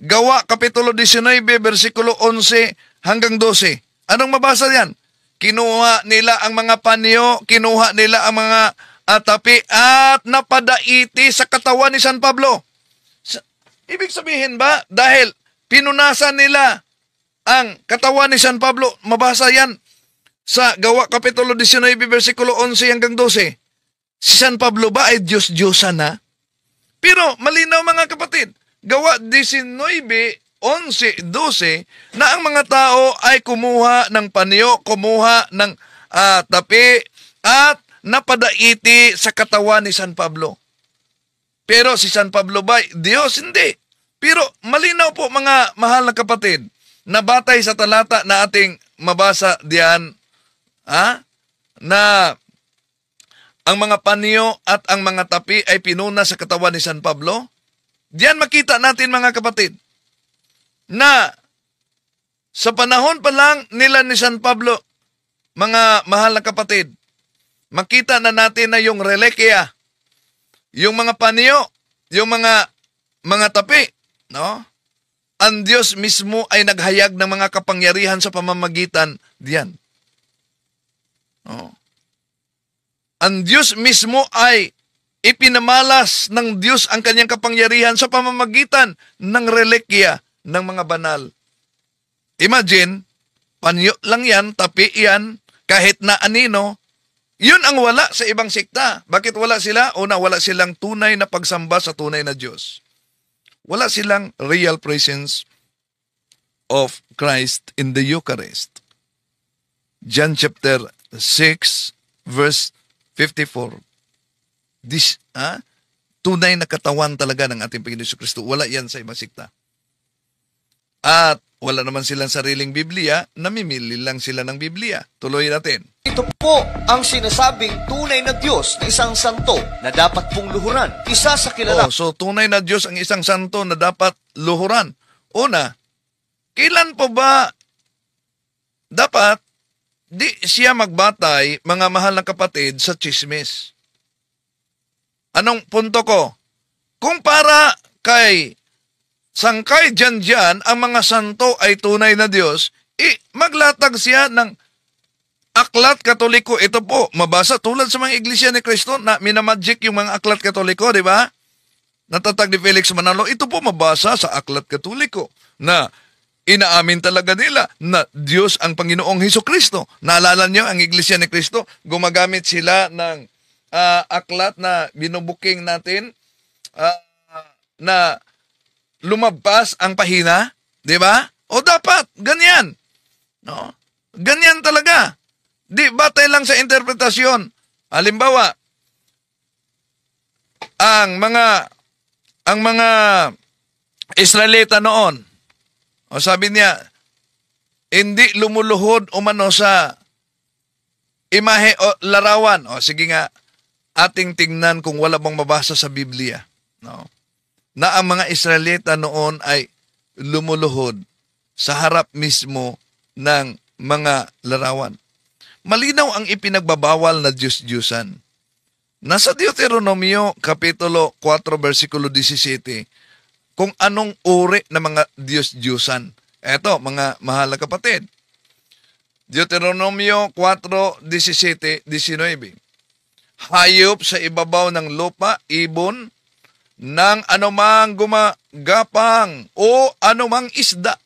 Gawa, Kapitulo 19, versikulo 11 hanggang 12. Anong mabasa yan? Kinuha nila ang mga panyo, kinuha nila ang mga tapi at napadaiti sa katawan ni San Pablo. Ibig sabihin ba, dahil pinunasan nila ang katawan ni San Pablo, mabasa yan sa Gawa Kapitulo 19, versikulo 11 hanggang 12. Si San Pablo ba ay Diyos-Diyosan na? Pero malinaw mga kapatid, Gawa 19, 11, 12, na ang mga tao ay kumuha ng panyo, kumuha ng tapi at napadaiti sa katawan ni San Pablo. Pero si San Pablo ba Diyos? Hindi. Pero malinaw po mga mahal na kapatid, na batay sa talata na ating mabasa diyan, na ang mga panyo at ang mga tapi ay pinuna sa katawan ni San Pablo. Diyan makita natin mga kapatid, na sa panahon pa lang nila ni San Pablo, mga mahal na kapatid, makita na natin na yung reliquia, yung mga panyo, yung mga tapi, no? Ang Diyos mismo ay naghayag ng mga kapangyarihan sa pamamagitan diyan. No? Ang Diyos mismo ay ipinamalas ng Diyos ang kanyang kapangyarihan sa pamamagitan ng reliquia ng mga banal. Imagine, panyo lang yan, tapi yan, kahit na anino, yun ang wala sa ibang sikta. Bakit wala sila? Una, wala silang tunay na pagsamba sa tunay na Diyos. Wala silang real presence of Christ in the Eucharist. John chapter 6, verse 54. Tunay na katawan talaga ng ating Panginoon Jesucristo. Wala yan sa ibang sikta. At wala naman silang sariling Biblia, namimili lang sila ng Biblia. Tuloy natin. ito po ang sinasabing tunay na Diyos na isang santo na dapat pong luhuran. Isa sa kilala. So tunay na Diyos ang isang santo na dapat luhuran. Una, kailan po ba dapat di siya magbatay, mga mahal na kapatid, sa chismis? Anong punto ko? Kung para kay Sangkay Janjan ang mga santo ay tunay na Diyos, maglatag siya ng aklat katoliko. Ito po, mabasa tulad sa mga iglesia ni Cristo na minamagic yung mga aklat katoliko, di ba? Natatag ni Felix Manalo, ito po mabasa sa aklat katoliko na inaamin talaga nila na Diyos ang Panginoong Hesukristo. Naalala niyo ang iglesia ni Cristo, gumagamit sila ng aklat na binubuking natin na lumabas ang pahina, di ba? O dapat, ganyan. No? Ganyan talaga. Di batay lang sa interpretasyon. Halimbawa, ang mga Israelita noon, o sabi niya, hindi lumuluhod umano sa imahe o larawan. O sige nga, ating tingnan kung wala bang mabasa sa Biblia. No? Na ang mga Israelita noon ay lumuluhod sa harap mismo ng mga larawan. Malinaw ang ipinagbabawal na Diyos-Diyusan. Nasa Deuteronomio Kapitulo 4, versikulo 17, kung anong uri ng mga Diyos-Diyusan. Eto, mga mahal na kapatid. Deuteronomio 4, 17, 19. Hayop sa ibabaw ng lupa, ibon, ng anumang gumagapang o anumang isda.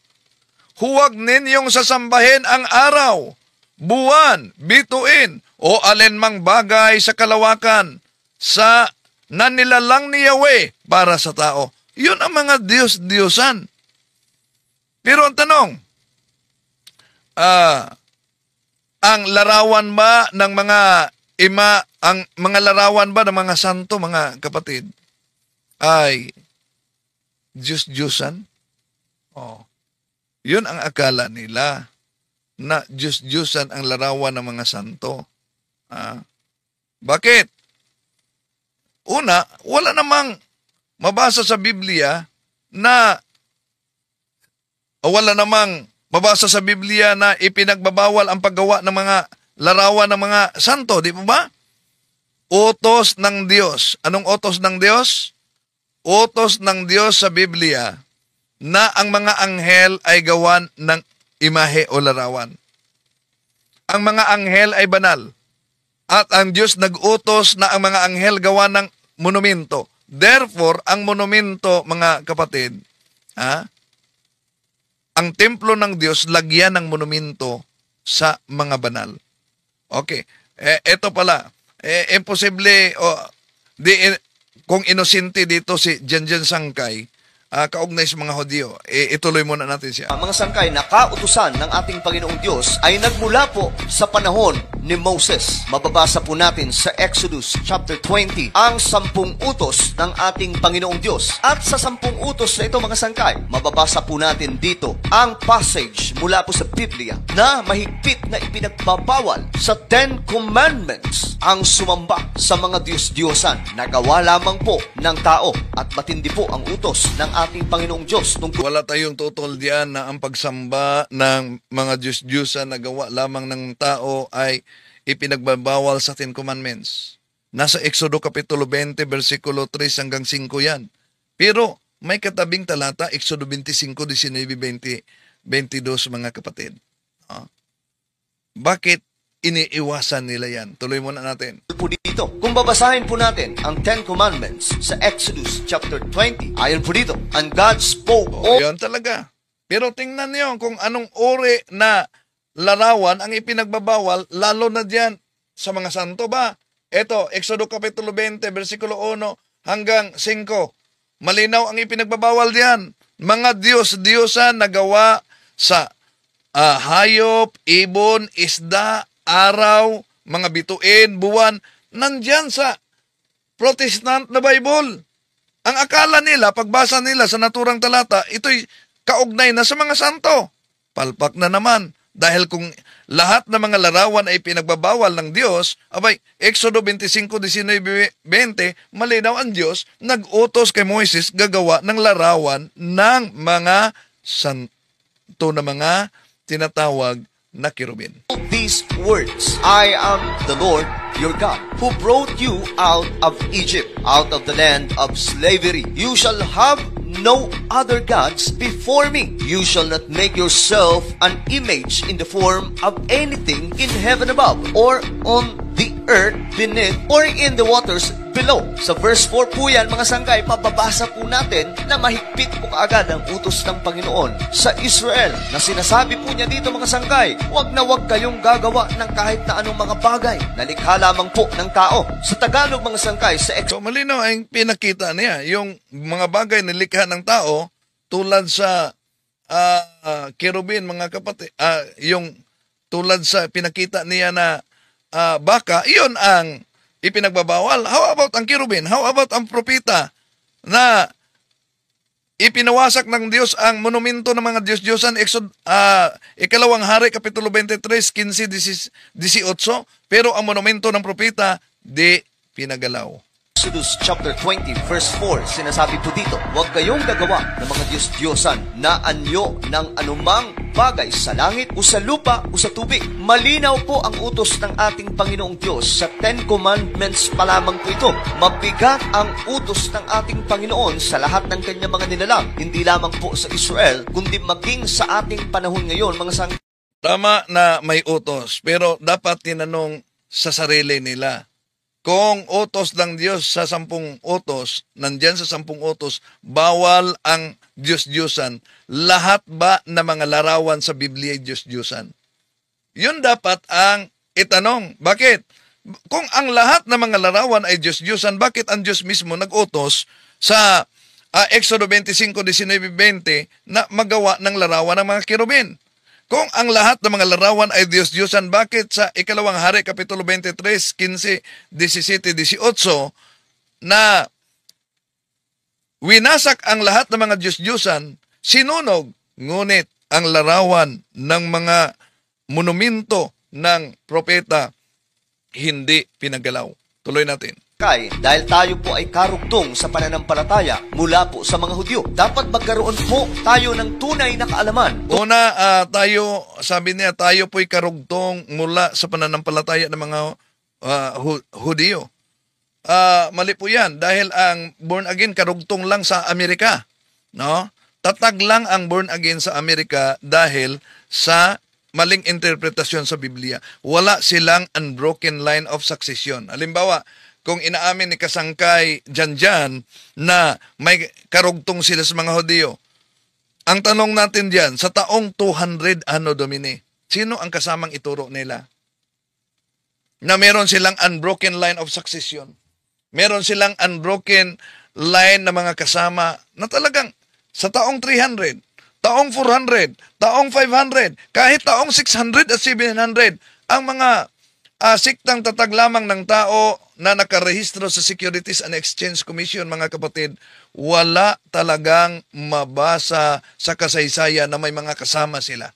Huwag ninyong sasambahin ang araw, buwan, bituin, o alinmang bagay sa kalawakan sa nanilalang ni Yahweh para sa tao. Yun ang mga Diyos-Diyosan. Pero ang tanong, ang larawan ba ng mga ang mga larawan ba ng mga santo, mga kapatid, ay Diyos-Diyusan? Oh. Yun ang akala nila, na Diyos-Diyusan ang larawan ng mga santo. Bakit? Una, wala namang mabasa sa Biblia na ipinagbabawal ang paggawa ng mga larawan ng mga santo, di ba? Utos ng Diyos. Anong utos ng Diyos? Utos ng Diyos sa Biblia na ang mga anghel ay gawan ng imahe o larawan. Ang mga anghel ay banal. At ang Diyos nag-utos na ang mga anghel gawa ng monumento. Therefore, ang monumento, mga kapatid, ang templo ng Diyos, lagyan ng monumento sa mga banal. Okay. Ito pala. Imposible, kung inosente dito si Janjan Sangkay, kaugnay sa mga Hudyo, ituloy muna natin siya. Ang mga sangkay na kautusan ng ating Panginoong Diyos ay nagmula po sa panahon ni Moses. Mababasa po natin sa Exodus chapter 20 ang 10 utos ng ating Panginoong Diyos. At sa 10 utos na ito, mga sangkay, mababasa po natin dito ang passage mula po sa Biblia na mahigpit na ipinagbabawal sa 10 Commandments ang sumamba sa mga Diyos-Diyosan na gawa lamang po ng tao, at matindi po ang utos ng ating Panginoong Diyos. Wala tayong tutol diyan na ang pagsamba ng mga Diyos-Diyosan na gawa lamang ng tao ay ipinagbabawal sa 10 Commandments. Nasa Exodo Kapitulo 20, versikulo 3 hanggang 5 yan. Pero may katabing talata, Exodo 25, 19, 20, 22, mga kapatid. Bakit iniiwasan nila yan? Tuloy muna natin. Po dito, kung babasahin po natin ang 10 Commandments sa Exodus chapter 20, ayon po dito, and God spoke. Yun talaga. Pero tingnan niyo kung anong uri na larawan ang ipinagbabawal, lalo na diyan sa mga santo ba? Ito, Exodo Kapitulo 20, versikulo 1 hanggang 5. Malinaw ang ipinagbabawal diyan. Mga Diyos-Diyosan na gawa sa hayop, ibon, isda, araw, mga bituin, buwan, nandyan sa Protestant na Bible. Ang akala nila, pagbasa nila sa naturang talata, ito'y kaugnay na sa mga santo. Palpak na naman. Dahil kung lahat ng mga larawan ay pinagbabawal ng Diyos, abay, Exodo 25, 19, 20, malinaw ang Diyos, nag-utos kay Moises gagawa ng larawan ng mga santo na mga tinatawag na kirubin. These words, I am the Lord your God, who brought you out of Egypt, out of the land of slavery. You shall have no other gods before me. You shall not make yourself an image in the form of anything in heaven above, or on the earth beneath, or in the waters below. Sa verse 4 po yan, mga sangkay, mababasa po natin na mahigpit po kaagad ang utos ng Panginoon sa Israel, na sinasabi po niya dito, mga sangkay, huwag na huwag kayong gagawa ng kahit na anong mga bagay na likha lamang po ng tao. Sa Tagalog, mga sangkay, sa So malinaw ang pinakita niya, yung mga bagay na likha ng tao, tulad sa kerubin, mga kapatid, yung tulad sa pinakita niya na baka, iyon ang ipinagbabawal. How about ang kerubin? How about ang propeta na ipinawasak ng Diyos ang monumento ng mga Diyos-Diyosan? Ikalawang Hari, Kapitulo 23, 15, 18, pero ang monumento ng propeta, di pinagalaw. Exodus chapter 20 verse 4, sinasabi po dito, huwag kayong gagawa ng mga Diyos-Diyosan na anyo ng anumang bagay sa langit o sa lupa o sa tubig. Malinaw po ang utos ng ating Panginoong Diyos sa Ten Commandments pa lamang po ito. Mabigat ang utos ng ating Panginoon sa lahat ng kanyang mga nilalang, hindi lamang po sa Israel, kundi maging sa ating panahon ngayon, mga sang... Tama na may utos, pero dapat tinanong sa sarili nila. Kung utos ng Diyos sa 10 utos, nandyan sa 10 utos, bawal ang Diyos-Diyosan. Lahat ba na mga larawan sa Biblia ay Diyos-Diyosan? Yun dapat ang itanong. Bakit? Kung ang lahat ng mga larawan ay Diyos-Diyosan, bakit ang Diyos mismo nag-utos sa Exodo 25:19-20 na magawa ng larawan ng mga kerubin? Kung ang lahat ng mga larawan ay Diyos-Diyosan, bakit sa Ikalawang Hari, Kapitulo 23, 15, 17, 18, na winasak ang lahat ng mga Diyos-Diyosan, sinunog, ngunit ang larawan ng mga monumento ng propeta, hindi pinagalaw. Tuloy natin. Dahil tayo po ay karugtong sa pananampalataya mula po sa mga Hudyo, dapat magkaroon po tayo ng tunay na kaalaman. Una, tayo, sabi niya, tayo po'y karugtong mula sa pananampalataya ng mga Hudyo. Mali po yan, dahil ang born again karugtong lang sa Amerika. No? Tatag lang ang born again sa Amerika dahil sa maling interpretasyon sa Biblia. Wala silang unbroken line of succession. Halimbawa, kung inaamin ni Kasangkay dyan na may karugtong sila sa mga Hudyo, ang tanong natin dyan, sa taong 200 Anno Domini, sino ang kasamang ituro nila? Na meron silang unbroken line of succession. Meron silang unbroken line na mga kasama na talagang sa taong 300, taong 400, taong 500, kahit taong 600 at 700, ang mga siktang tatag lamang ng tao na nakarehistro sa Securities and Exchange Commission, mga kapatid, wala talagang mabasa sa kasaysayan na may mga kasama sila.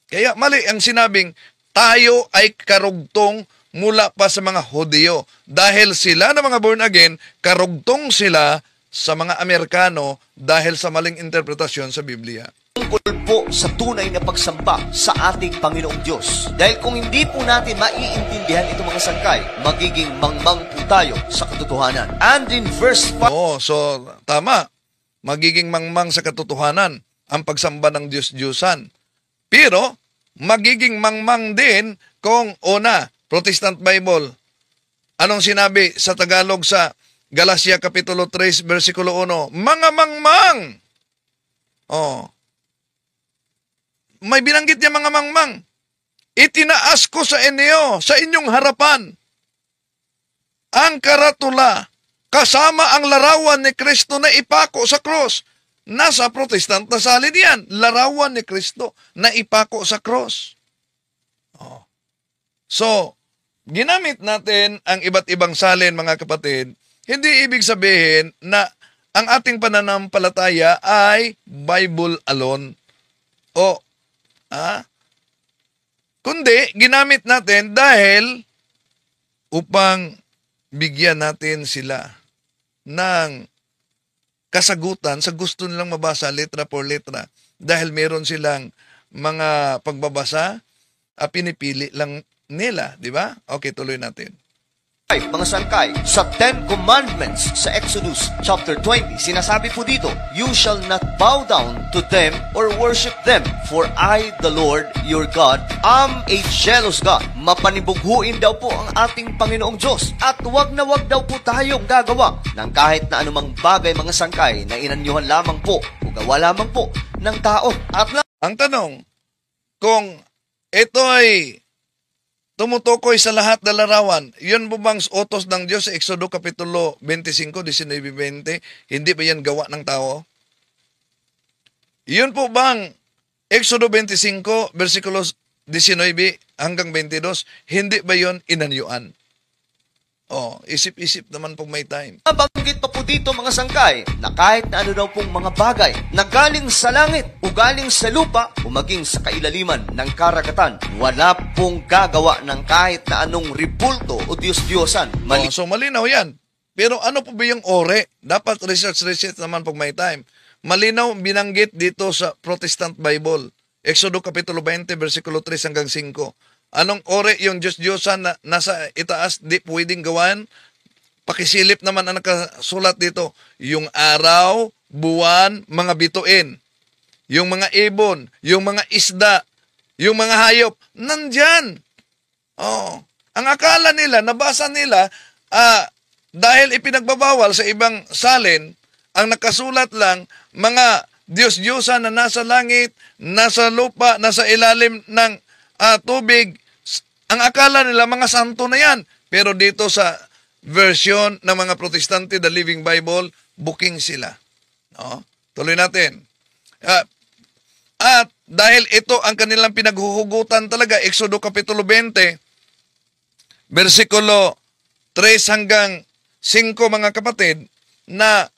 Kaya mali ang sinabing, tayo ay karugtong mula pa sa mga Hudyo. Dahil sila na mga born again, karugtong sila sa mga Amerikano dahil sa maling interpretasyon sa Biblia. Tungkol po sa tunay na pagsamba sa ating Panginoong Diyos. Dahil kung hindi po natin maiintindihan itong mga sangkay, magiging mangmang po tayo sa katotohanan. And in verse 5, so tama. Magiging mangmang sa katotohanan ang pagsamba ng Diyos-Diyosan. Pero, magiging mangmang din kung una, Protestant Bible. Anong sinabi sa Tagalog sa Galatia Kapitulo 3, versikulo 1? Mga mangmang! May binanggit niya mga mangmang. Itinaas ko sa inyo, sa inyong harapan, ang karatula, kasama ang larawan ni Kristo na ipako sa cross. Nasa Protestant na salin yan. Larawan ni Kristo na ipako sa cross. So, ginamit natin ang iba't ibang salin, mga kapatid. Hindi ibig sabihin na ang ating pananampalataya ay Bible alone. Kundi, ginamit natin dahil upang bigyan natin sila ng kasagutan sa gusto nilang mabasa letra por letra. Dahil meron silang mga pagbabasa, pinipili lang nila, di ba? Okay, tuloy natin. Mga sangkay, sa 10 Commandments sa Exodus chapter 20, sinasabi po dito, "You shall not bow down to them or worship them, for I, the Lord, your God, am a jealous God." Mapanibughuin daw po ang ating Panginoong Diyos at wag na wag daw po tayong gagawa ng kahit na anumang bagay, mga sangkay, na inanyuhan lamang po o gawa lamang po ng tao. At Ang tanong, kung ito ay tumutukoy sa lahat na larawan, yun po bang utos ng Diyos sa Exodo Kapitulo 25, 19-20, hindi ba yan gawa ng tao? Yun po bang Exodo 25, versikulos 19 hanggang 22, hindi ba yun inanyuan? Isip-isip naman pong may time. Nabanggit pa po dito, mga sangkay, na kahit na ano daw pong mga bagay na galing sa langit o galing sa lupa o maging sa kailaliman ng karagatan, wala pong gagawa ng kahit na anong ribulto o Diyos-Diyosan. So malinaw yan. Pero ano po ba yung ore? Dapat research naman pag may time. Malinaw binanggit dito sa Protestant Bible. Exodo Kapitulo 20, versikulo 3 hanggang 5. Anong ore yung Diyos-Diyosan na nasa itaas, di pwedeng gawan? Pakisilip naman ang nakasulat dito. Yung araw, buwan, mga bituin. Yung mga ibon, yung mga isda, yung mga hayop, nandyan. Ang akala nila, nabasa nila, dahil ipinagbabawal sa ibang salin, ang nakasulat lang, mga Diyos-Diyosan na nasa langit, nasa lupa, nasa ilalim ng tubig. Ang akala nila mga santo na yan. Pero dito sa version ng mga Protestante, the Living Bible, booking sila. Tuloy natin. At dahil ito ang kanilang pinaghuhugutan talaga, Exodo Kapitulo 20, versikulo 3 hanggang 5, mga kapatid, na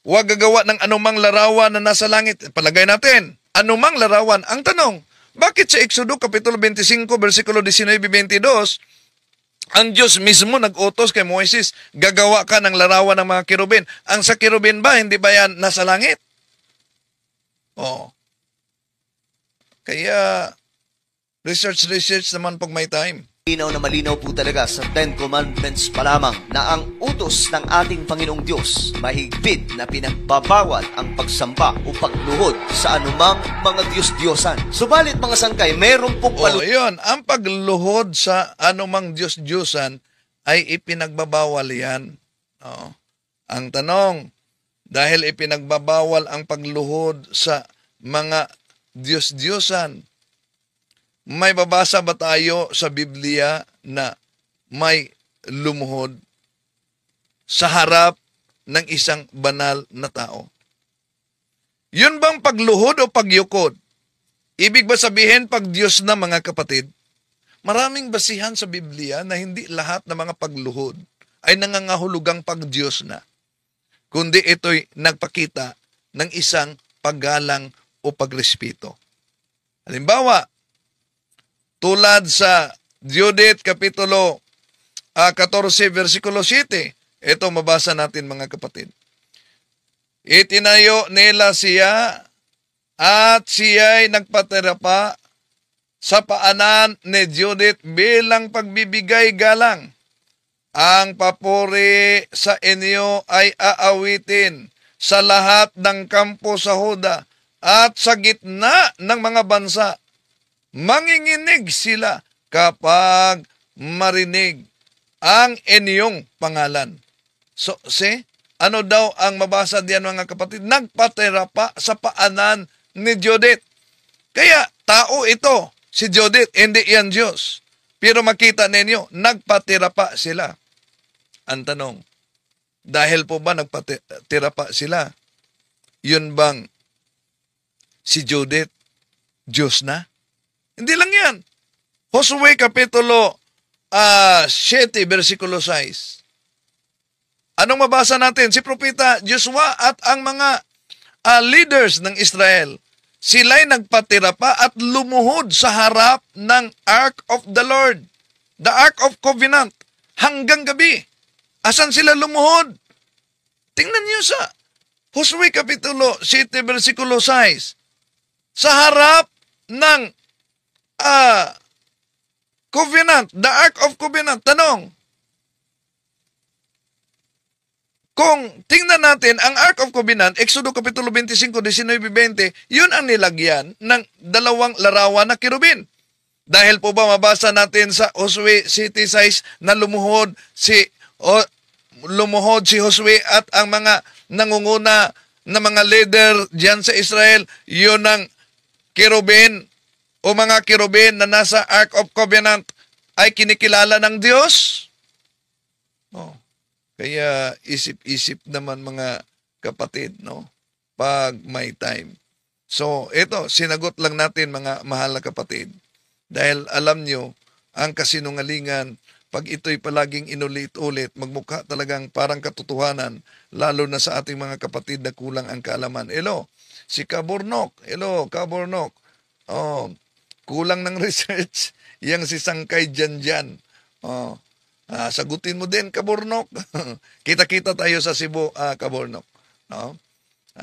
huwag gagawa ng anumang larawan na nasa langit. Palagay natin, anumang larawan. Ang tanong, bakit sa Exodo Kapitulo 25, versikulo 19-22, ang Diyos mismo nag-utos kay Moises, gagawa ka ng larawan ng mga kirubin. Ang sa kirubin ba, hindi ba yan nasa langit? Kaya, research naman pag may time. Malinaw na malinaw po talaga sa 10 Commandments pa lamang na ang utos ng ating Panginoong Diyos mahigpit na pinagbabawal ang pagsamba o pagluhod sa anumang mga Diyos-Diyosan. Subalit, mga sangkay, mayroon pong yun. Ang pagluhod sa anumang Diyos-Diyosan ay ipinagbabawal yan. Ang tanong, dahil ipinagbabawal ang pagluhod sa mga Diyos-Diyosan, may babasa ba tayo sa Biblia na may lumuhod sa harap ng isang banal na tao? Yun bang pagluhod o pagyukod? Ibig ba sabihin pag Diyos na, mga kapatid? Maraming basihan sa Biblia na hindi lahat ng mga pagluhod ay nangangahulugang pag Diyos na, kundi ito'y nagpakita ng isang paggalang o pagrespeto. Halimbawa, tulad sa Judith Kapitulo 14, versikulo 7. Ito mabasa natin, mga kapatid. Itinayo nila siya at siya'y nagpatira pa sa paanan ni Judith bilang pagbibigay galang. Ang papuri sa inyo ay aawitin sa lahat ng kampo sa Huda at sa gitna ng mga bansa. Manginginig sila kapag marinig ang inyong pangalan. So, ano daw ang mabasa diyan, mga kapatid? Nagpatira pa sa paanan ni Judith. Kaya, tao ito, si Judith, hindi yan Diyos. Pero makita ninyo, nagpatira pa sila. Ang tanong, dahil po ba nagpatira pa sila? Yun bang si Judith, Diyos na? Hindi lang yan. Josue Kapitulo 7, versikulo 6. Anong mabasa natin? Si Propeta Joshua at ang mga leaders ng Israel, sila'y nagpatira pa at lumuhod sa harap ng Ark of the Lord, the Ark of Covenant, hanggang gabi. Asan sila lumuhod? Tingnan niyo sa Josue Kapitulo 7, versikulo 6. Sa harap ng Covenant, the Ark of Covenant. Tanong, kung tingnan natin ang Ark of Covenant, Exodo Kapitulo 25, 19-20, yun ang nilagyan ng dalawang larawan na kirubin. Dahil po ba mabasa natin sa Josue City Size na lumuhod si Josue at ang mga nangunguna na mga leader diyan sa Israel, yun ang kirubin o mga kirubin na nasa Ark of Covenant ay kinikilala ng Diyos? Oh. Kaya isip-isip naman mga kapatid, no? Pag may time. So, ito, sinagot lang natin mga mahal na kapatid. Dahil alam nyo, ang kasinungalingan, pag ito'y palaging inulit-ulit, magmukha talagang parang katotohanan, lalo na sa ating mga kapatid na kulang ang kaalaman. Hello, si Kaburnok. Hello, Kaburnok. Oh, kulang ng research. Yang si Sangkay dyan. Oh, sagutin mo din, Kaburnok. Kita-kita tayo sa Cebu, Kaburnok. No?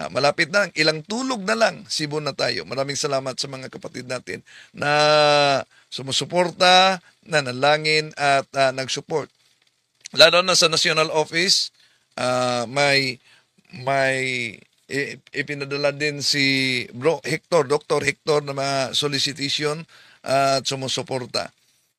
Malapit na, ilang tulog na lang, Cebu na tayo. Maraming salamat sa mga kapatid natin na sumusuporta, nanalangin at nag-support. Lalo na sa National Office, may ipinadala din si Dr. Hector na mga solicitation at sumusuporta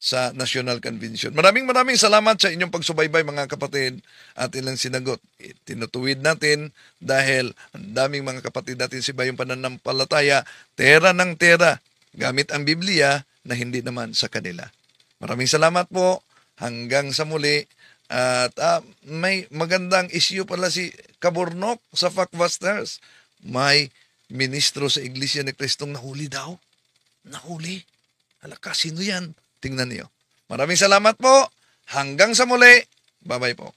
sa National Convention. Maraming salamat sa inyong pagsubaybay mga kapatid at ilang sinagot. Tinutuwid natin dahil ang daming mga kapatid natin si bayong pananampalataya, tera ng tera, gamit ang Biblia na hindi naman sa kanila. Maraming salamat po. Hanggang sa muli. At may magandang issue pala si Kaburnok sa Factbusters. May ministro sa Iglesia ni Cristong nahuli daw. Nahuli. Sino yan? Tingnan niyo. Maraming salamat po. Hanggang sa muli. Bye-bye po.